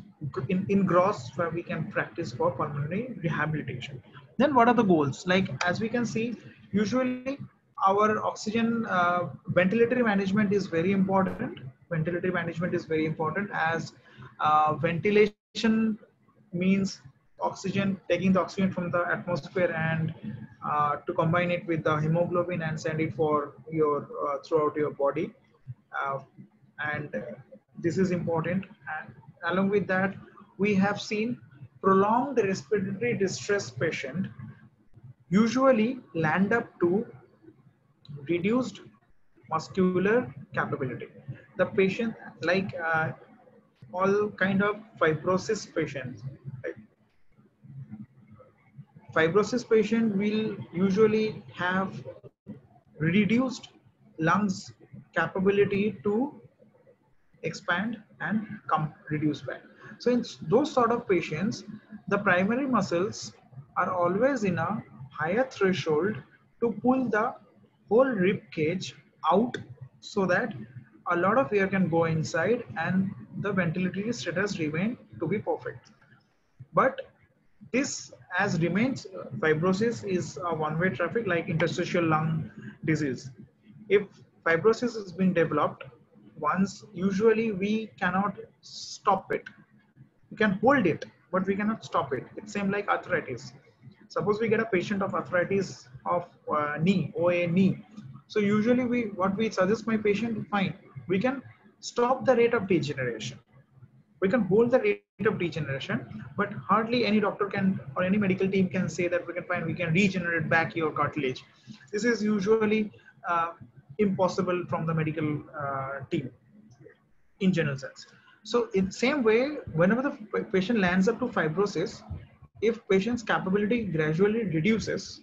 in gross where we can practice for pulmonary rehabilitation. Then what are the goals? Like as we can see, usually our oxygen ventilatory management is very important. Ventilatory management is very important, as ventilation means oxygen, taking the oxygen from the atmosphere and to combine it with the hemoglobin and send it for your throughout your body. Uh, and this is important. And along with that, we have seen prolonged respiratory distress patient usually land up to reduced muscular capability. The patient, like all kind of fibrosis patients, like fibrosis patient will usually have reduced lungs capability to expand and come reduce back. So in those sort of patients, the primary muscles are always in a higher threshold to pull the whole rib cage out, so that a lot of air can go inside and the ventilatory status remain to be perfect. But this as remains, fibrosis is a one-way traffic like interstitial lung disease. If fibrosis is being developed, once usually we cannot stop it. We can hold it, but we cannot stop it. It's same like arthritis. Suppose we get a patient of arthritis of knee, OA knee. So usually what we suggest my patient, fine, we can stop the rate of degeneration. We can hold the rate of degeneration, but hardly any doctor can or any medical team can say that we can regenerate back your cartilage. This is usually impossible from the medical team in general sense. So in same way, whenever the patient lands up to fibrosis, if patient's capability gradually reduces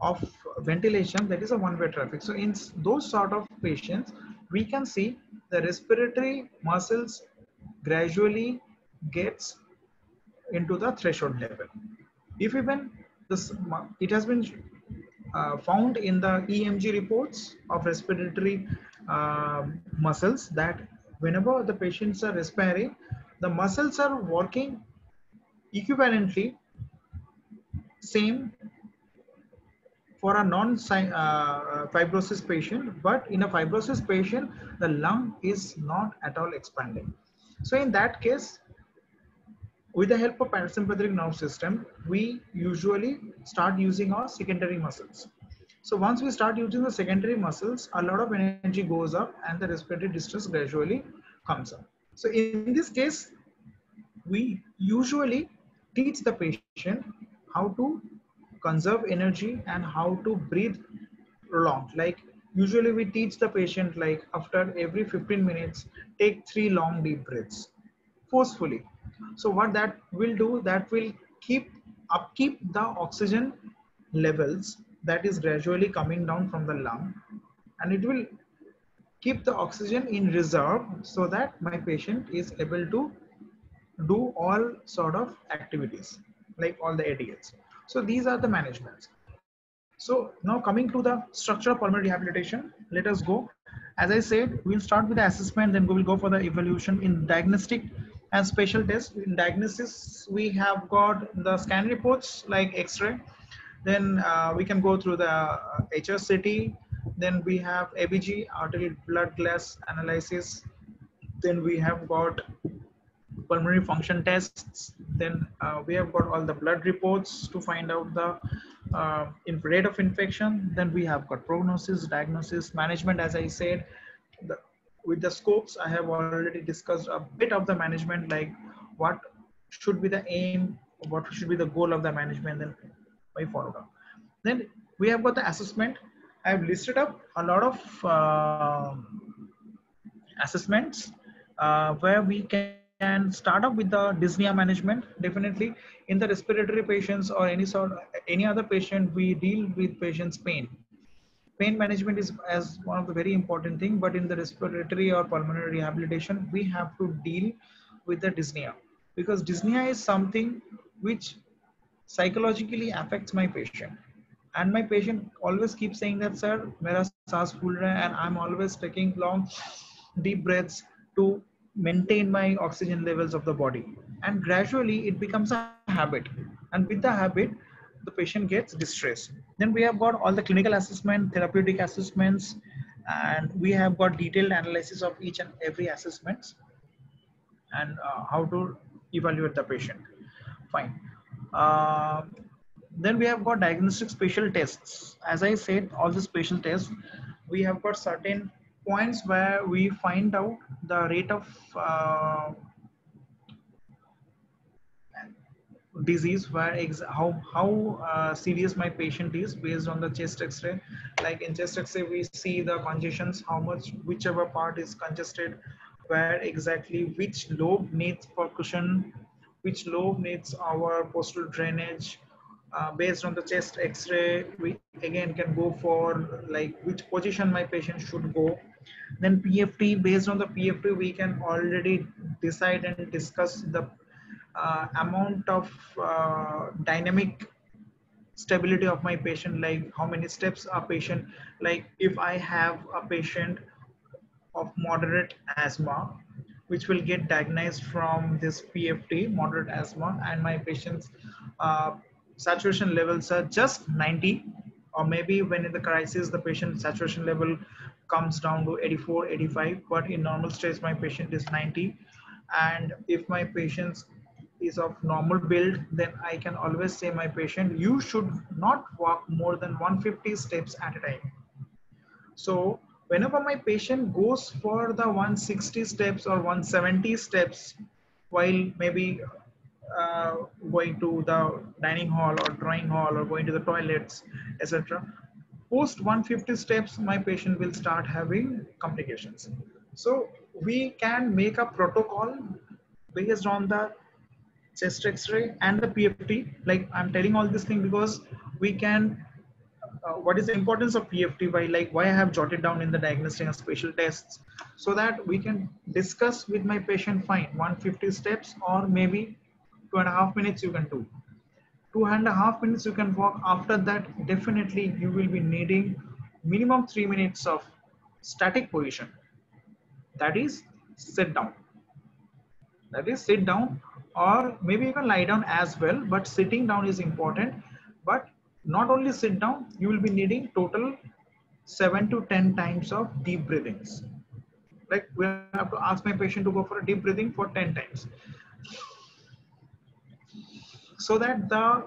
of ventilation, that is a one-way traffic. So in those sort of patients, we can see the respiratory muscles gradually gets into the threshold level. If even this, it has been found in the EMG reports of respiratory muscles that whenever the patients are respiring, the muscles are working equivalently same for a non-fibrosis patient, but in a fibrosis patient, the lung is not at all expanding. So in that case, with the help of parasympathetic nerve system, we usually start using our secondary muscles. So once we start using the secondary muscles, a lot of energy goes up and the respiratory distress gradually comes up. So in this case, we usually teach the patient how to conserve energy and how to breathe prolonged. Like usually we teach the patient like after every 15 minutes, take 3 long deep breaths forcefully. So what that will do, that will upkeep the oxygen levels that is gradually coming down from the lung, and it will keep the oxygen in reserve so that my patient is able to do all sort of activities like all the ADLs. So these are the managements. So now coming to the structure of pulmonary rehabilitation, let us go. As I said, we'll start with the assessment, then we will go for the evaluation in diagnostic and special tests. In diagnosis, we have got the scan reports like X-ray. Then we can go through the HRCT. Then we have ABG, arterial blood gas analysis. Then we have got pulmonary function tests. Then we have got all the blood reports to find out the rate of infection. Then we have got prognosis, diagnosis, management. As I said, with the scopes, I have already discussed a bit of the management, like what should be the aim, what should be the goal of the management, then we follow up. Then we have got the assessment. I have listed up a lot of assessments where we can start off with the dyspnea management. Definitely in the respiratory patients or any other patient, we deal with patients' pain. Pain management is as one of the very important thing, but in the respiratory or pulmonary rehabilitation, we have to deal with the dyspnea, because dyspnea is something which psychologically affects my patient. And my patient always keeps saying that, sir, mera saas phul raha hai, and I'm always taking long deep breaths to maintain my oxygen levels of the body. And gradually it becomes a habit. And with the habit, the patient gets distressed. Then we have got all the clinical assessment, therapeutic assessments, and we have got detailed analysis of each and every assessments and how to evaluate the patient. Fine. Then we have got diagnostic special tests. As I said, all the special tests, we have got certain points where we find out the rate of disease, where how serious my patient is based on the chest X-ray. Like in chest X-ray, we see the congestions, how much whichever part is congested, where exactly which lobe needs percussion, which lobe needs our postal drainage. Based on the chest X-ray, we again can go for like which position my patient should go. Then PFT, based on the PFT, we can already decide and discuss the amount of dynamic stability of my patient, like how many steps a patient, like if I have a patient of moderate asthma, which will get diagnosed from this PFT, moderate asthma, and my patient's saturation levels are just 90, or maybe when in the crisis, the patient saturation level comes down to 84, 85, but in normal stage, my patient is 90. And if my patient is of normal build, then I can always say my patient, you should not walk more than 150 steps at a time. So whenever my patient goes for the 160 steps or 170 steps while maybe going to the dining hall or drawing hall or going to the toilets, etc., post 150 steps, my patient will start having complications. So we can make a protocol based on the chest x-ray and the PFT. Like I'm telling all this thing because we can what is the importance of PFT, why I have jotted down in the diagnostic and spatial tests, so that we can discuss with my patient, fine, 150 steps or maybe 2.5 minutes you can do. 2.5 minutes you can walk. After that, definitely you will be needing minimum 3 minutes of static position. That is sit down. That is sit down, or maybe you can lie down as well, but sitting down is important. But not only sit down, you will be needing total 7 to 10 times of deep breathings. Like we have to ask my patient to go for a deep breathing for 10 times, so that the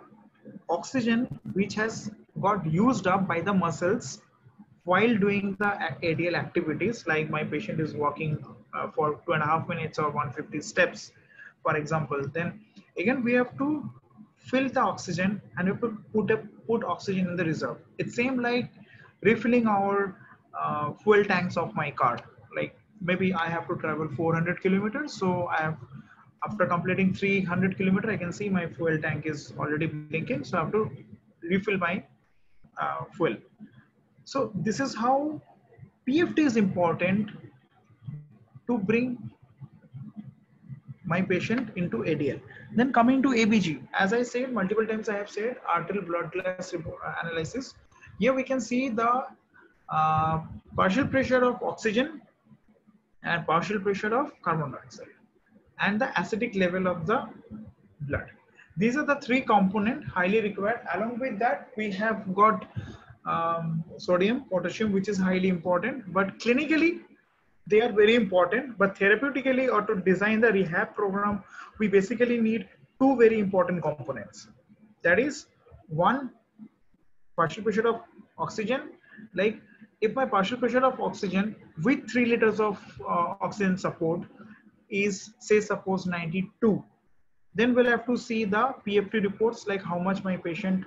oxygen which has got used up by the muscles while doing the ADL activities, like my patient is walking for 2.5 minutes or 150 steps, for example, then again we have to fill the oxygen and we have to put oxygen in the reserve. It's same like refilling our fuel tanks of my car. Like maybe I have to travel 400 kilometers, so I have, after completing 300 kilometers, I can see my fuel tank is already blinking, so I have to refill my fuel. So this is how PFT is important to bring my patient into ADL. Then coming to ABG, as I said multiple times, I have said arterial blood gas analysis. Here we can see the partial pressure of oxygen and partial pressure of carbon dioxide and the acidic level of the blood. These are the three components highly required. Along with that, we have got sodium, potassium, which is highly important, but clinically they are very important. But therapeutically, or to design the rehab program, we basically need two very important components. That is, one, partial pressure of oxygen. Like if my partial pressure of oxygen with 3 liters of oxygen support is, say, suppose 92, then we'll have to see the PFT reports, like how much my patient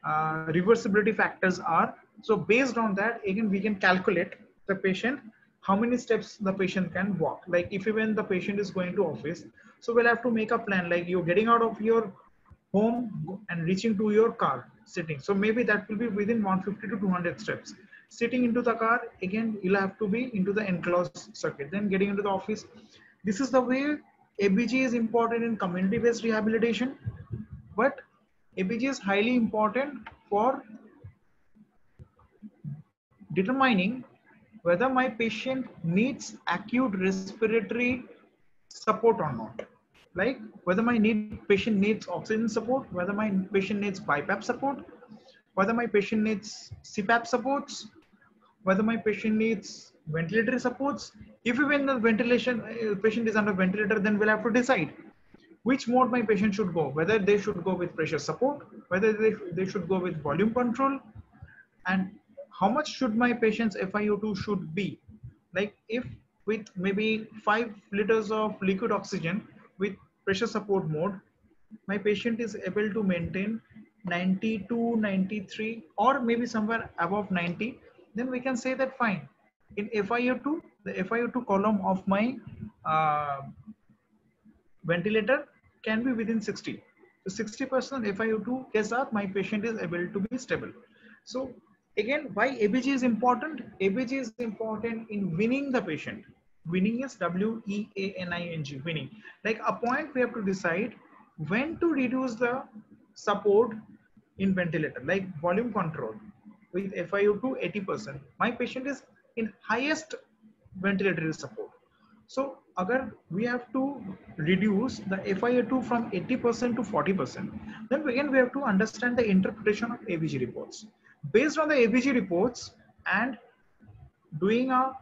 reversibility factors are. So based on that, again, we can calculate the patient, how many steps the patient can walk. Like if even the patient is going to office, so we'll have to make a plan, like you're getting out of your home and reaching to your car sitting. So maybe that will be within 150 to 200 steps. Sitting into the car, again, you'll have to be into the enclosed circuit. Then getting into the office. This is the way ABG is important in community-based rehabilitation, but ABG is highly important for determining whether my patient needs acute respiratory support or not. Like whether my patient needs oxygen support, whether my patient needs BiPAP support, whether my patient needs CPAP supports, whether my patient needs ventilatory supports. If even the ventilation patient is under ventilator, then we'll have to decide which mode my patient should go, whether they should go with pressure support, whether they should go with volume control, and how much should my patient's FiO2 should be. Like if with maybe 5 liters of liquid oxygen with pressure support mode, my patient is able to maintain 92, 93, or maybe somewhere above 90, then we can say that fine. In FiO2, the FiO2 column of my ventilator can be within 60. So 60% FiO2 gets up, my patient is able to be stable. So again, why ABG is important? ABG is important in winning the patient. Winning is W-E-A-N-I-N-G, winning. Like a point we have to decide when to reduce the support in ventilator, like volume control with FiO2 80%. My patient is in highest ventilatory support. So agar we have to reduce the FiO2 from 80% to 40%, then again we have to understand the interpretation of ABG reports. Based on the ABG reports and doing a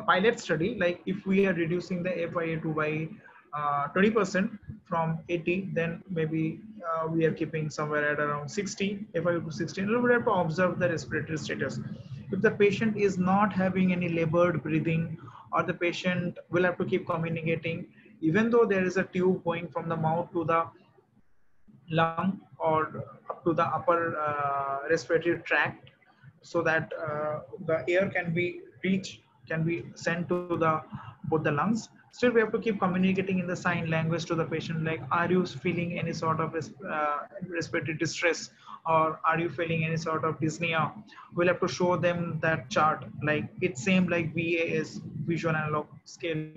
pilot study, like if we are reducing the FiO2 by 20% from 80, then maybe we are keeping somewhere at around 60, FiO2 16. We would have to observe the respiratory status. If the patient is not having any labored breathing, or the patient will have to keep communicating, even though there is a tube going from the mouth to the lung or up to the upper respiratory tract, so that the air can be reached, can be sent to the both the lungs. Still we have to keep communicating in the sign language to the patient, like are you feeling any sort of respiratory distress, or are you feeling any sort of dyspnea. We'll have to show them that chart, like it's same like VAS, visual analog scale.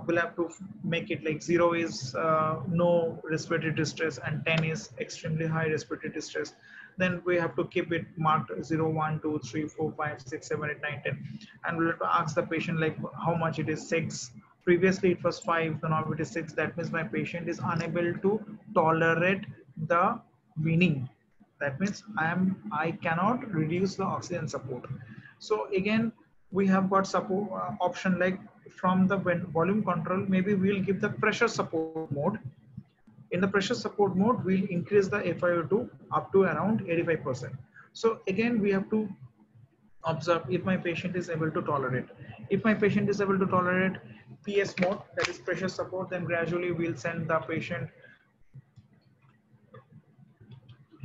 We'll have to make it like 0 is no respiratory distress and 10 is extremely high respiratory distress. Then we have to keep it marked 0, 1, 2, 3, 4, 5, 6, 7, 8, 9, 10. And we'll have to ask the patient like how much it is. 6. Previously it was 5, so now it is 6. That means my patient is unable to tolerate the weaning. That means I cannot reduce the oxygen support. So again, we have got support option, like from the volume control, maybe we'll give the pressure support mode. In the pressure support mode, we'll increase the FiO2 up to around 85%. So again, we have to observe if my patient is able to tolerate. If my patient is able to tolerate PS mode, that is pressure support, then gradually we'll send the patient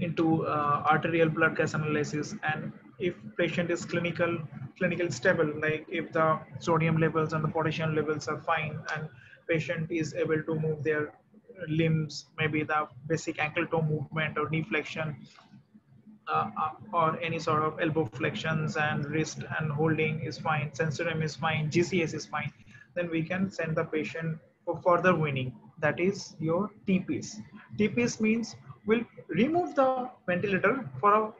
into arterial blood gas analysis. And if patient is clinical stable, like if the sodium levels and the potassium levels are fine and patient is able to move their limbs, maybe the basic ankle toe movement or knee flexion, or any sort of elbow flexions and wrist and holding is fine, sensorium is fine, GCS is fine, then we can send the patient for further weaning. That is your TPs. TPs means we'll remove the ventilator for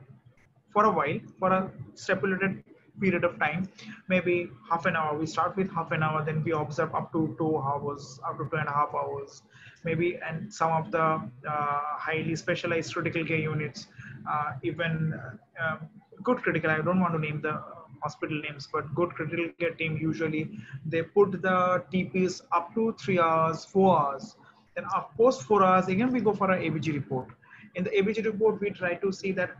a while, for a stipulated period of time, maybe half an hour. We start with half an hour, then we observe up to 2 hours, up to 2.5 hours, maybe. And some of the highly specialized critical care units, even good critical, I don't want to name the hospital names, but good critical care team, usually they put the TPs up to 3 hours, 4 hours. Then post 4 hours, again we go for an ABG report. In the ABG report, we try to see that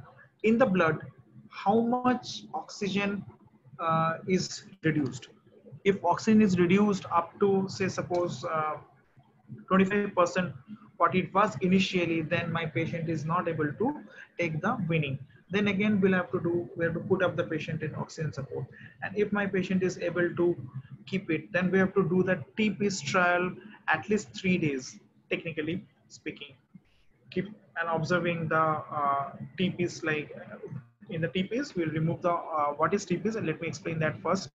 in the blood, how much oxygen is reduced. If oxygen is reduced up to, say, suppose 25% what it was initially, then my patient is not able to take the weaning. Then again, we have to put up the patient in oxygen support. And if my patient is able to keep it, then we have to do the TPs trial at least 3 days, technically speaking. Keep and observing the TPs, like in the TPs, we'll remove the, what is TPs? And let me explain that first.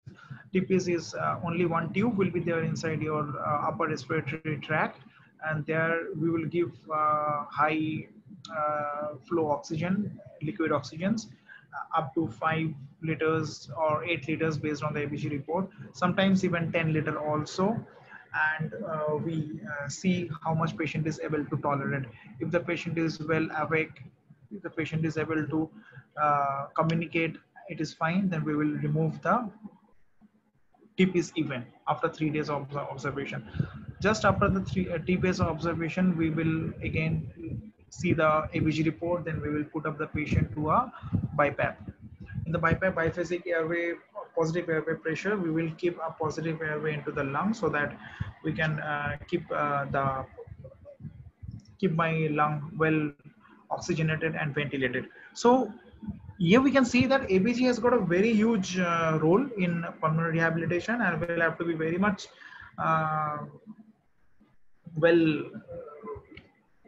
TPs is only one tube will be there inside your upper respiratory tract, and there we will give high flow oxygen, liquid oxygens, up to 5 liters or 8 liters based on the ABG report, sometimes even 10 liter also. And we see how much patient is able to tolerate. If the patient is well awake, if the patient is able to communicate, it is fine, then we will remove the TPs even after 3 days of observation. Just after the 3 days of observation, we will again see the ABG report, then we will put up the patient to a BiPAP. In the BiPAP, biphasic airway, positive airway pressure, we will keep a positive airway into the lung, so that we can keep my lung well oxygenated and ventilated. So here we can see that ABG has got a very huge role in pulmonary rehabilitation, and will have to be very much well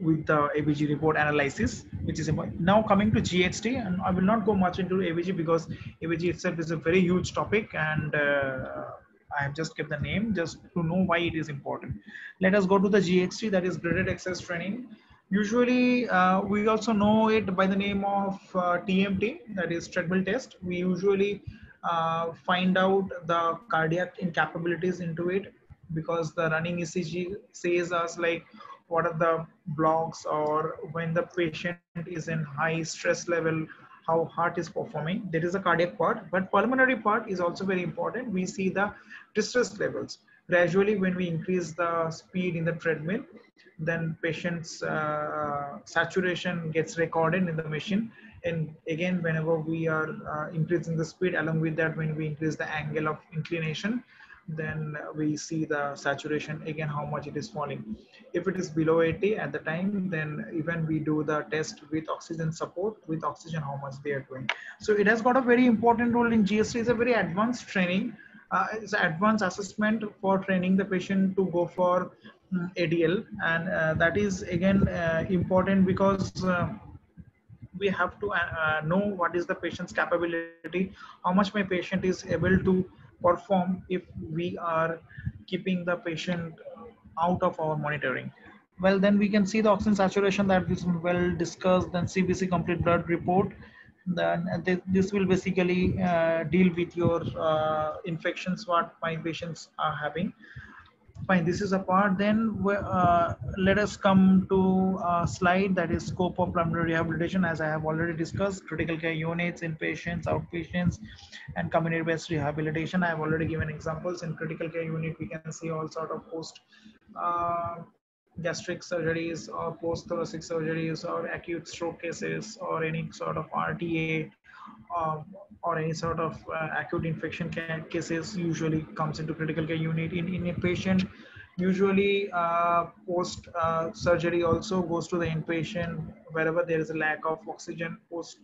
with the ABG report analysis, which is important. Now coming to GHT, and I will not go much into ABG because ABG itself is a very huge topic, and I have just kept the name just to know why it is important. Let us go to the GHT, that is graded access training. Usually we also know it by the name of TMT, that is treadmill test. We usually find out the cardiac incapabilities into it. because the running ECG says us like what are the blocks, or when the patient is in high stress level, how heart is performing. There is a cardiac part, but pulmonary part is also very important. We see the distress levels. Gradually, when we increase the speed in the treadmill, then patient's saturation gets recorded in the machine. And again, whenever we are increasing the speed, along with that, when we increase the angle of inclination, then we see the saturation again, how much it is falling. If it is below 80 at the time, then even we do the test with oxygen support, with oxygen, how much they are doing. So it has got a very important role in GST. It's a very advanced training. It's an advanced assessment for training the patient to go for ADL. And that is again important because we have to know what is the patient's capability, how much my patient is able to perform if we are keeping the patient out of our monitoring. Well, then we can see the oxygen saturation, that is well discussed. Then CBC complete blood report. Then this will basically deal with your infections what my patients are having. Fine, this is a part. Then let us come to a slide that is scope of pulmonary rehabilitation. As I have already discussed, critical care units, inpatients, outpatients, and community-based rehabilitation. I have already given examples. In critical care unit, we can see all sort of post gastric surgeries or post-thoracic surgeries or acute stroke cases or any sort of RTA, or any sort of acute infection cases usually comes into critical care unit. In a patient, usually post surgery also goes to the inpatient wherever there is a lack of oxygen. Post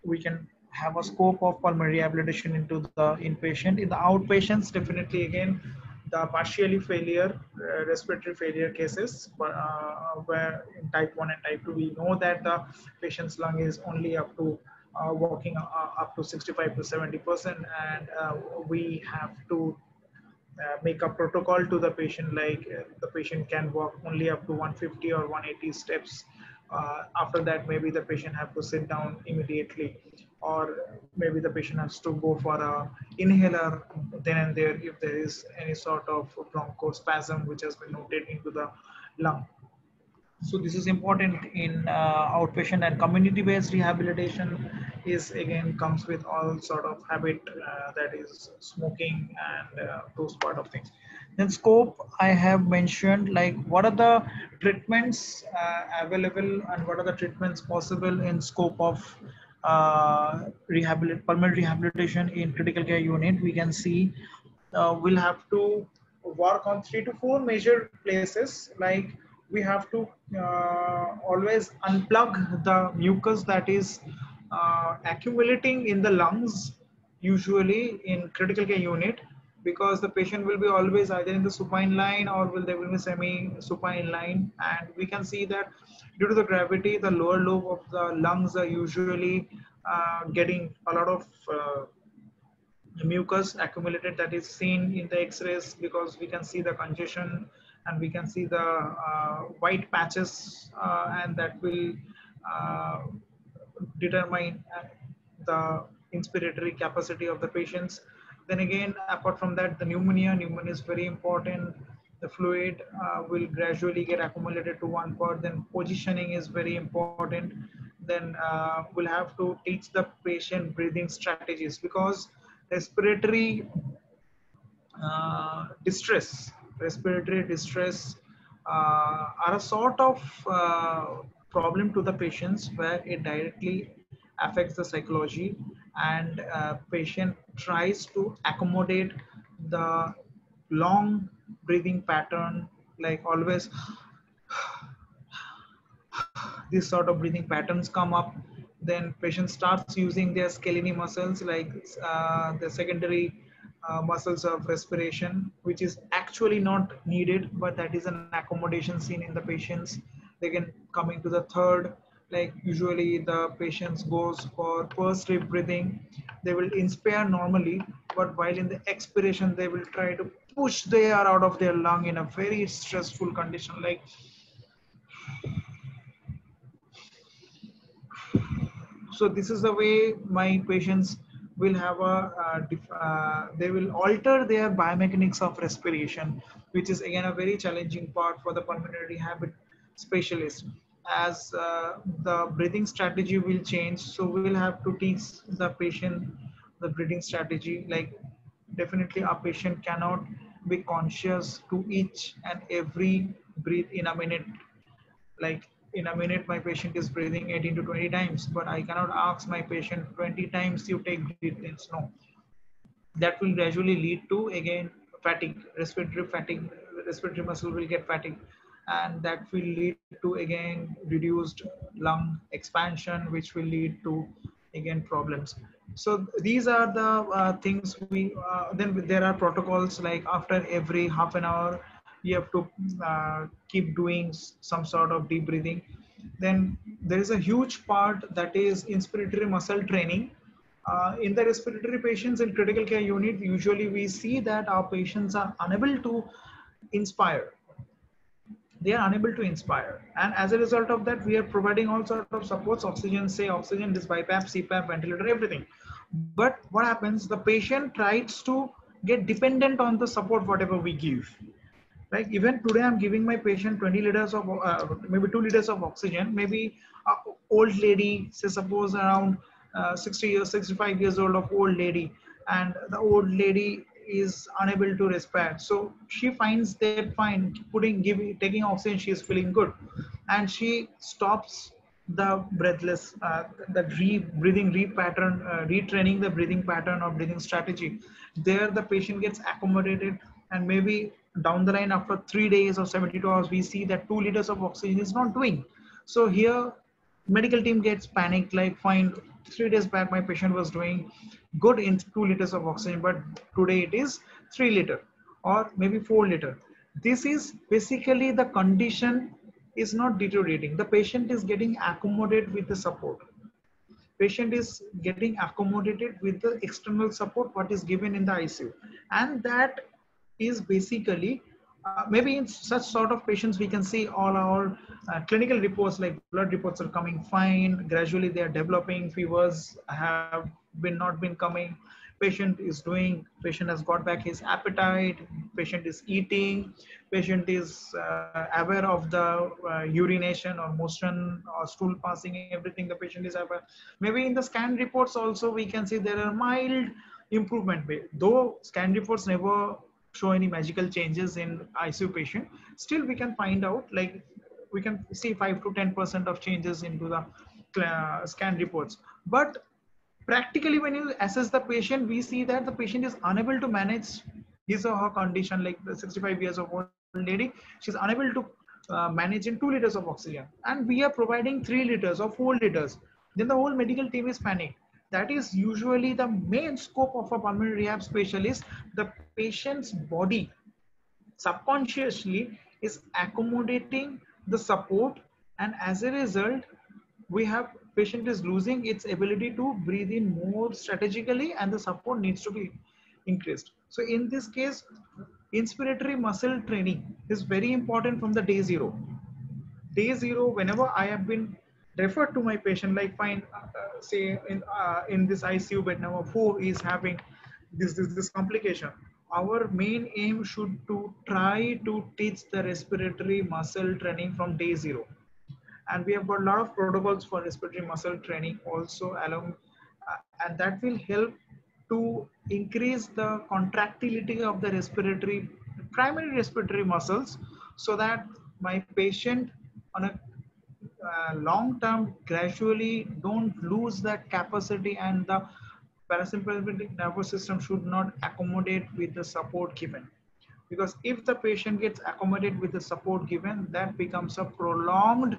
we can have a scope of pulmonary rehabilitation into the inpatient. In the outpatients, definitely again the partially failure respiratory failure cases, where in type 1 and type 2 we know that the patient's lung is only up to working up to 65 to 70%, and we have to make a protocol to the patient, like the patient can walk only up to 150 or 180 steps. After that, maybe the patient have to sit down immediately, or maybe the patient has to go for a inhaler then and there if there is any sort of bronchospasm which has been noted into the lung. So this is important in outpatient. And community-based rehabilitation is again comes with all sort of habit, that is smoking and those part of things. Then scope, I have mentioned like what are the treatments available and what are the treatments possible in scope of pulmonary rehabilitation in critical care unit. We can see we'll have to work on 3 to 4 major places. Like we have to always unplug the mucus that is accumulating in the lungs, usually in critical care unit, because the patient will be always either in the supine line or there will be semi supine line. And we can see that due to the gravity, the lower lobe of the lungs are usually getting a lot of mucus accumulated, that is seen in the x-rays, because we can see the congestion and we can see the white patches, and that will determine the inspiratory capacity of the patients. Then again, apart from that, the pneumonia is very important. The fluid will gradually get accumulated to one part. Then positioning is very important. Then we'll have to teach the patient breathing strategies, because respiratory respiratory distress are a sort of problem to the patients, where it directly affects the psychology, and patient tries to accommodate the long breathing pattern, like always these sort of breathing patterns come up. Then patient starts using their scalene muscles, like the secondary muscles of respiration, which is actually not needed, but that is an accommodation seen in the patients. They can coming to the third, like usually the patients goes for pursed rib breathing. They will inspire normally, but while in the expiration, they will try to push the air out of their lung in a very stressful condition, like so. This is the way my patients will have they will alter their biomechanics of respiration, which is again a very challenging part for the pulmonary rehab specialist. As the breathing strategy will change, so we'll have to teach the patient the breathing strategy. Like definitely our patient cannot be conscious to each and every breathe in a minute. Like in a minute my patient is breathing 18 to 20 times, but I cannot ask my patient 20 times you take breath ins. No, that will gradually lead to again fatigue, fatigue. Respiratory muscle will get fatigued, and that will lead to again reduced lung expansion, which will lead to again problems. So these are the things we then there are protocols, like after every half an hour you have to keep doing some sort of deep breathing. Then there is a huge part that is inspiratory muscle training. In the respiratory patients in critical care unit, usually we see that our patients are unable to inspire. They are unable to inspire. And as a result of that, we are providing all sort of supports, oxygen, say oxygen, this BiPAP, CPAP, ventilator, everything. But what happens, the patient tries to get dependent on the support, whatever we give. Like even today, I'm giving my patient 20 liters of, maybe 2 liters of oxygen. Maybe a old lady, say suppose around 60 years, 65 years old of old lady, and the old lady is unable to respire. So she finds that fine, taking oxygen, she is feeling good, and she stops the breathless, breathing pattern, retraining the breathing pattern or breathing strategy. There, the patient gets accommodated, and maybe down the line after 3 days or 72 hours, we see that 2 liters of oxygen is not doing. So here, medical team gets panicked. Like, fine, 3 days back my patient was doing good in 2 liters of oxygen, but today it is 3 liter or maybe 4 liter. This is basically the condition is not deteriorating. The patient is getting accommodated with the support. Patient is getting accommodated with the external support what is given in the ICU, and that is basically maybe in such sort of patients we can see all our clinical reports, like blood reports are coming fine. Gradually they are developing, fevers have been not been coming. Patient has got back his appetite, patient is eating, patient is aware of the urination or motion or stool passing, everything the patient is aware. Maybe in the scan reports also we can see there are mild improvement, though scan reports never show any magical changes in ICU patient. Still we can find out, like we can see 5 to 10% of changes into the scan reports. But practically when you assess the patient, we see that the patient is unable to manage his or her condition. Like the 65 years of old lady, she's unable to manage in 2 liters of oxygen, and we are providing 3 liters or 4 liters. Then the whole medical team is panicked. That is usually the main scope of a pulmonary rehab specialist. The patient's body subconsciously is accommodating the support, and as a result we have patient is losing its ability to breathe in more strategically, and the support needs to be increased. So in this case, inspiratory muscle training is very important from the day zero. Day zero, whenever I have been referred to my patient, like fine, say in this ICU bed number 4 is having this complication. Our main aim should to try to teach the respiratory muscle training from day zero, and we have got a lot of protocols for respiratory muscle training also along, and that will help to increase the contractility of the primary respiratory muscles, so that my patient on a long term gradually don't lose that capacity, and the parasympathetic nervous system should not accommodate with the support given. Because if the patient gets accommodated with the support given, that becomes a prolonged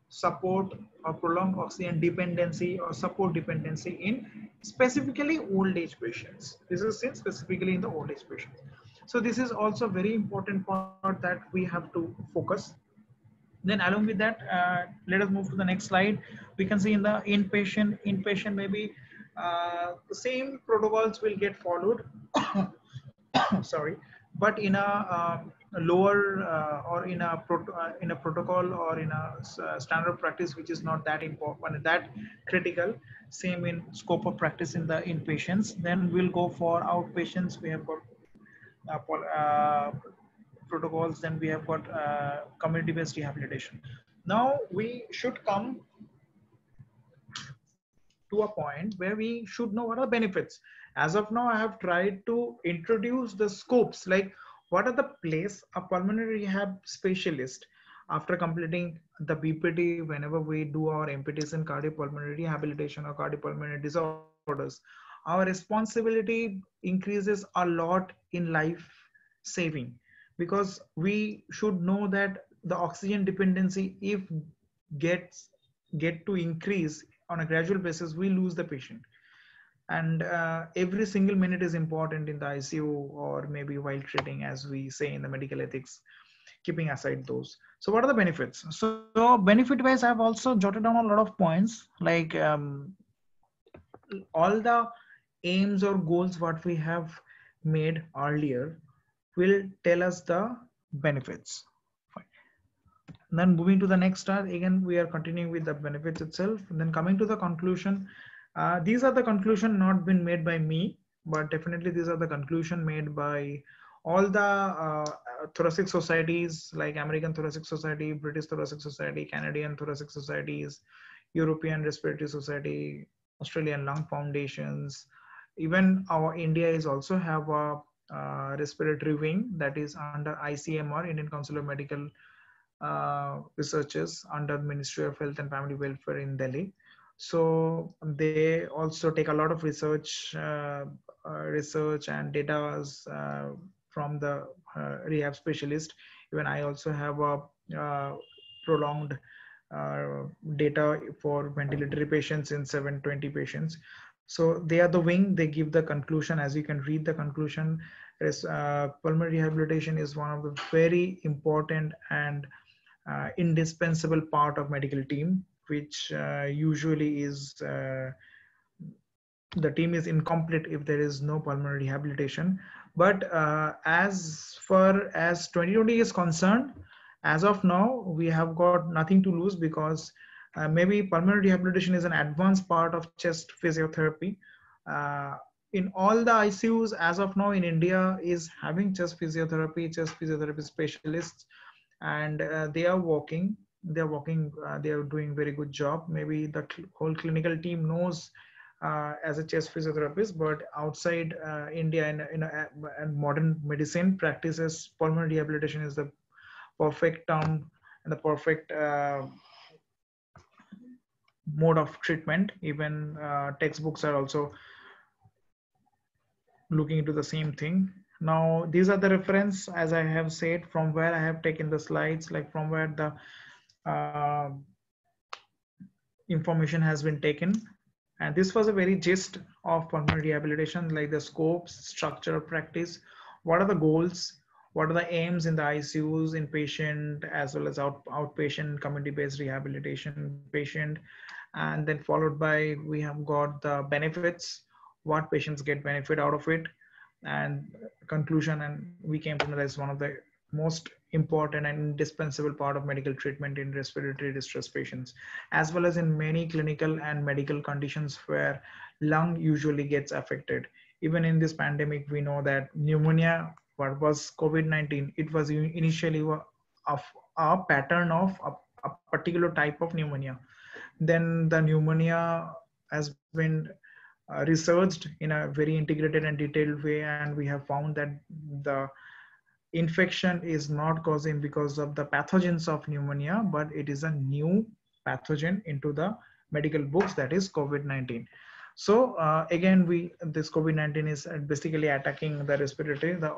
support or prolonged oxygen dependency or support dependency in specifically old age patients. This is seen specifically in the old age patients. So this is also very important part that we have to focus. Then along with that, let us move to the next slide. We can see in the inpatient maybe the same protocols will get followed. Sorry, but in a lower or in a protocol or in a standard practice which is not that important, that critical, same in scope of practice in the inpatients, then we'll go for outpatients. We have got protocols, then we have got community based rehabilitation. Now we should come to a point where we should know what are the benefits. As of now, I have tried to introduce the scopes, like what are the place a pulmonary rehab specialist after completing the BPT, whenever we do our MPTs in cardiopulmonary rehabilitation or cardiopulmonary disorders, our responsibility increases a lot in life saving, because we should know that the oxygen dependency, if gets get to increase on a gradual basis, we lose the patient. And every single minute is important in the ICU, or maybe while treating, as we say in the medical ethics, keeping aside those. So what are the benefits? So benefit wise, I've also jotted down a lot of points, like all the aims or goals what we have made earlier will tell us the benefits. Fine. Then moving to the next start, again we are continuing with the benefits itself, and then coming to the conclusion. These are the conclusion not been made by me, but definitely these are the conclusion made by all the thoracic societies, like American Thoracic Society, British Thoracic Society, Canadian Thoracic Societies, European Respiratory Society, Australian Lung Foundations. Even our India is also have a respiratory wing that is under ICMR, Indian Council of Medical Researchers, under the Ministry of Health and Family Welfare in Delhi. So they also take a lot of research and data from the rehab specialist. Even I also have a prolonged data for ventilatory patients in 720 patients. So they are the wing, they give the conclusion. As you can read the conclusion, pulmonary rehabilitation is one of the very important and indispensable part of medical team, which usually is the team is incomplete if there is no pulmonary rehabilitation. But as far as 2020 is concerned, as of now, we have got nothing to lose, because maybe pulmonary rehabilitation is an advanced part of chest physiotherapy. In all the ICUs as of now in India is having chest physiotherapy specialists, and they are working, they are doing very good job. Maybe the whole clinical team knows as a chest physiotherapist, but outside India and modern medicine practices, pulmonary rehabilitation is the perfect term and the perfect mode of treatment. Even textbooks are also looking into the same thing. Now these are the reference, as I have said, from where I have taken the slides, like from where the information has been taken. And this was a very gist of pulmonary rehabilitation, like the scopes, structure of practice, what are the goals, what are the aims in the ICUs, inpatient as well as outpatient, community-based rehabilitation patient, and then followed by we have got the benefits, what patients get benefit out of it, and conclusion. And we came to know that it's one of the most important and indispensable part of medical treatment in respiratory distress patients, as well as in many clinical and medical conditions where lung usually gets affected. Even in this pandemic, we know that pneumonia, what was COVID-19, it was initially a pattern of a particular type of pneumonia. Then the pneumonia has been researched in a very integrated and detailed way, and we have found that the infection is not causing because of the pathogens of pneumonia, but it is a new pathogen into the medical books, that is COVID-19. So again, this COVID-19 is basically attacking the respiratory. The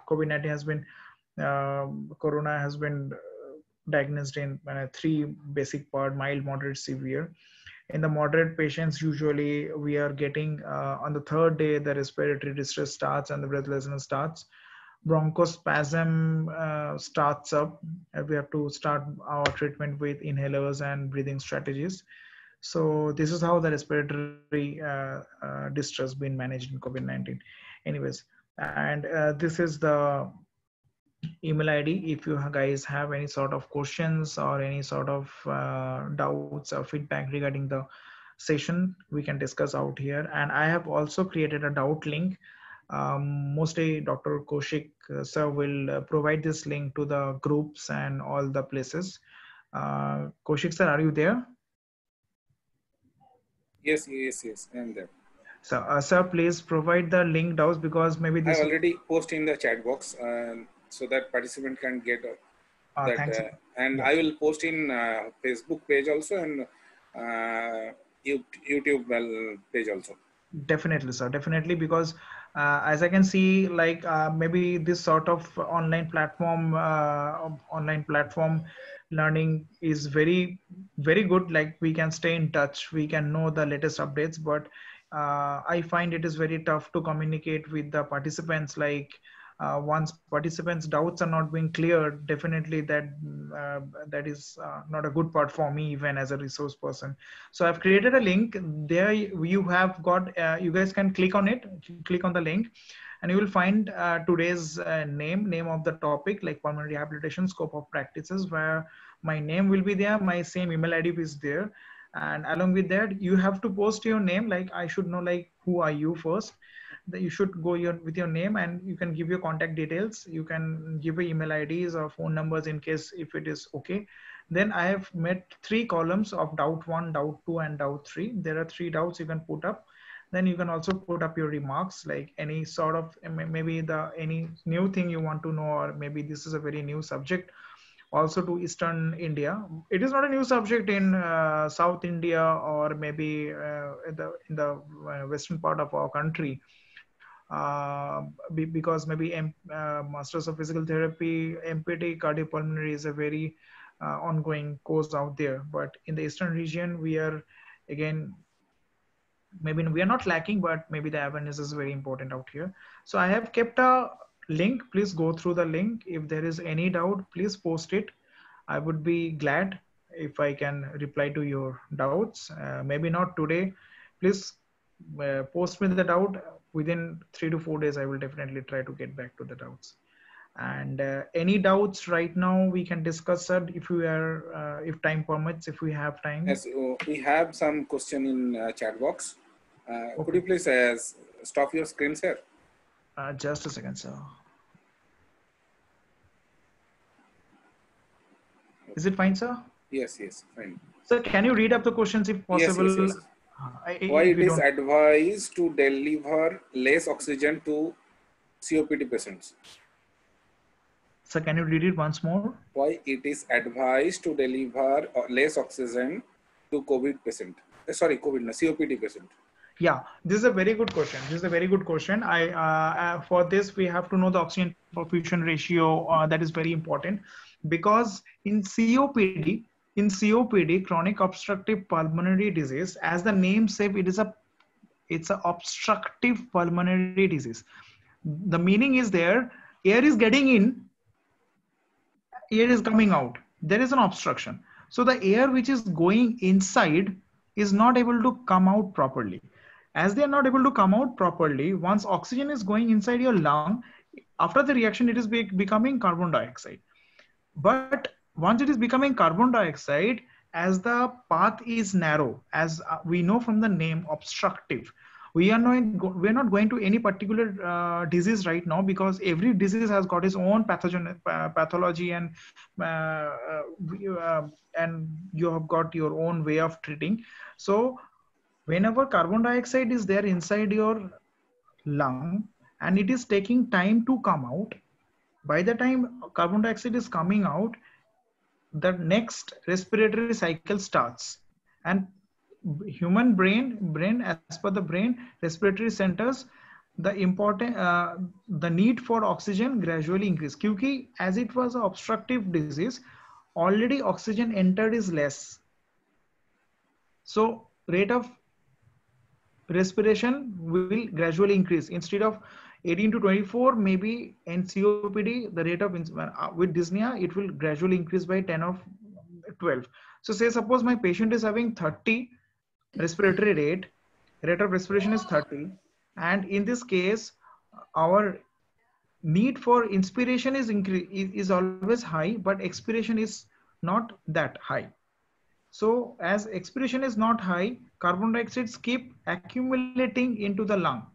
COVID-19 has been, corona has been diagnosed in 3 basic part: mild, moderate, severe. In the moderate patients, usually we are getting on the 3rd day, the respiratory distress starts and the breathlessness starts. Bronchospasm starts up. We have to start our treatment with inhalers and breathing strategies. So this is how the respiratory distress been managed in COVID-19. Anyways, and this is the email ID. If you guys have any sort of questions or any sort of doubts or feedback regarding the session, we can discuss out here. And I have also created a doubt link. Mostly Dr. Kaushik sir will provide this link to the groups and all the places. Kaushik sir, are you there? Yes, I am there. So, sir, please provide the link down, because maybe this. I already post in the chat box so that participant can get that. And yeah. I will post in Facebook page also and YouTube page also. Definitely, sir. Definitely, because as I can see, like maybe this sort of online platform learning is very, very good. Like we can stay in touch, we can know the latest updates, but I find it is very tough to communicate with the participants. Like once participants' doubts are not being cleared, definitely that is not a good part for me, even as a resource person. So I've created a link there. You have got, you guys can click on it, click on the link, and you will find today's name of the topic, like pulmonary rehabilitation scope of practices, where my name will be there, my same email ID is there. And along with that, you have to post your name. Like I should know, like, who are you first. That you should go with your name, and you can give your contact details. You can give your email IDs or phone numbers in case if it is okay. Then I have made 3 columns of doubt 1, doubt 2, and doubt 3. There are 3 doubts you can put up. Then you can also put up your remarks, like any sort of, maybe any new thing you want to know, or maybe this is a very new subject also to Eastern India. It is not a new subject in South India, or maybe in the western part of our country. Because maybe Masters of Physical Therapy, MPT cardiopulmonary is a very ongoing course out there. But in the Eastern region, we are, again, maybe we are not lacking, but maybe the awareness is very important out here. So I have kept a link. Please go through the link. If there is any doubt, please post it. I would be glad if I can reply to your doubts. Maybe not today. Please post me the doubt. Within 3 to 4 days, I will definitely try to get back to the doubts. And any doubts right now we can discuss, sir, if we are, if time permits, if we have time. Yes, we have some question in chat box. Okay. Could you please stop your screen, sir? Just a second, sir. Is it fine, sir? Yes, fine. Sir, can you read up the questions if possible? Yes. Why it is advised to deliver less oxygen to COPD patients? Sir, can you read it once more? Why it is advised to deliver less oxygen to COPD patient? COPD patient. Yeah, this is a very good question. For this, we have to know the oxygen perfusion ratio. That is very important, because in COPD, chronic obstructive pulmonary disease, as the name says, it's an obstructive pulmonary disease. The meaning is there, air is getting in, air is coming out. There is an obstruction. So the air which is going inside is not able to come out properly. As they are not able to come out properly, once oxygen is going inside your lung, after the reaction, it is becoming carbon dioxide. But once it is becoming carbon dioxide, as the path is narrow, as we know from the name obstructive, we are not going to any particular disease right now, because every disease has got its own pathology, and you have got your own way of treating. So whenever carbon dioxide is there inside your lung and it is taking time to come out, by the time carbon dioxide is coming out, the next respiratory cycle starts. And human brain, as per the brain respiratory centers, the need for oxygen gradually increase. Because as it was an obstructive disease, already oxygen entered is less. So rate of respiration will gradually increase. Instead of 18 to 24, maybe in COPD, the rate of with dyspnea, it will gradually increase by 10 or 12. So say suppose my patient is having 30 respiratory rate of respiration is 30, and in this case our need for inspiration is always high, but expiration is not that high. So as expiration is not high, carbon dioxide keep accumulating into the lung.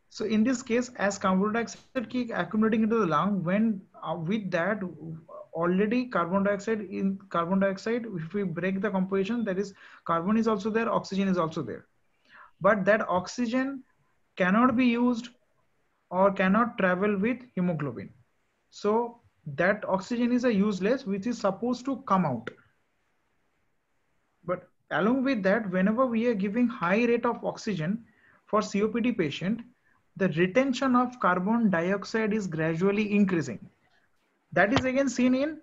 So in this case, as carbon dioxide keep accumulating into the lung, when with that already carbon dioxide, if we break the composition, that is carbon is also there, oxygen is also there. But that oxygen cannot be used or cannot travel with hemoglobin. So that oxygen is a useless, which is supposed to come out. But along with that, whenever we are giving high rate of oxygen for COPD patient, the retention of carbon dioxide is gradually increasing. That is again seen in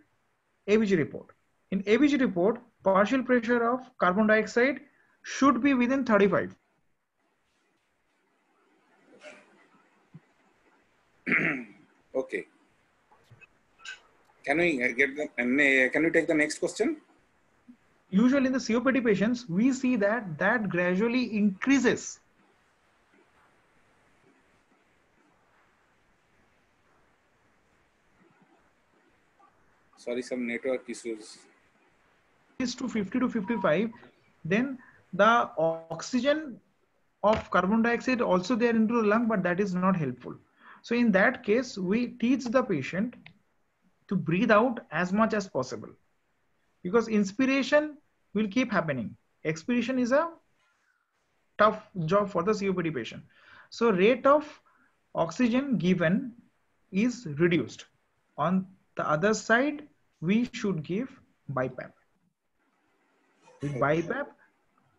ABG report. In ABG report, partial pressure of carbon dioxide should be within 35. Okay. Can we can we take the next question? Usually in the COPD patients, we see that gradually increases. Sorry, some network issues. Is to 50 to 55, then the oxygen of carbon dioxide also there into the lung, but that is not helpful. So in that case, we teach the patient to breathe out as much as possible, because inspiration will keep happening. Expiration is a tough job for the COPD patient. So rate of oxygen given is reduced. On the other side, we should give BiPAP. With BiPAP,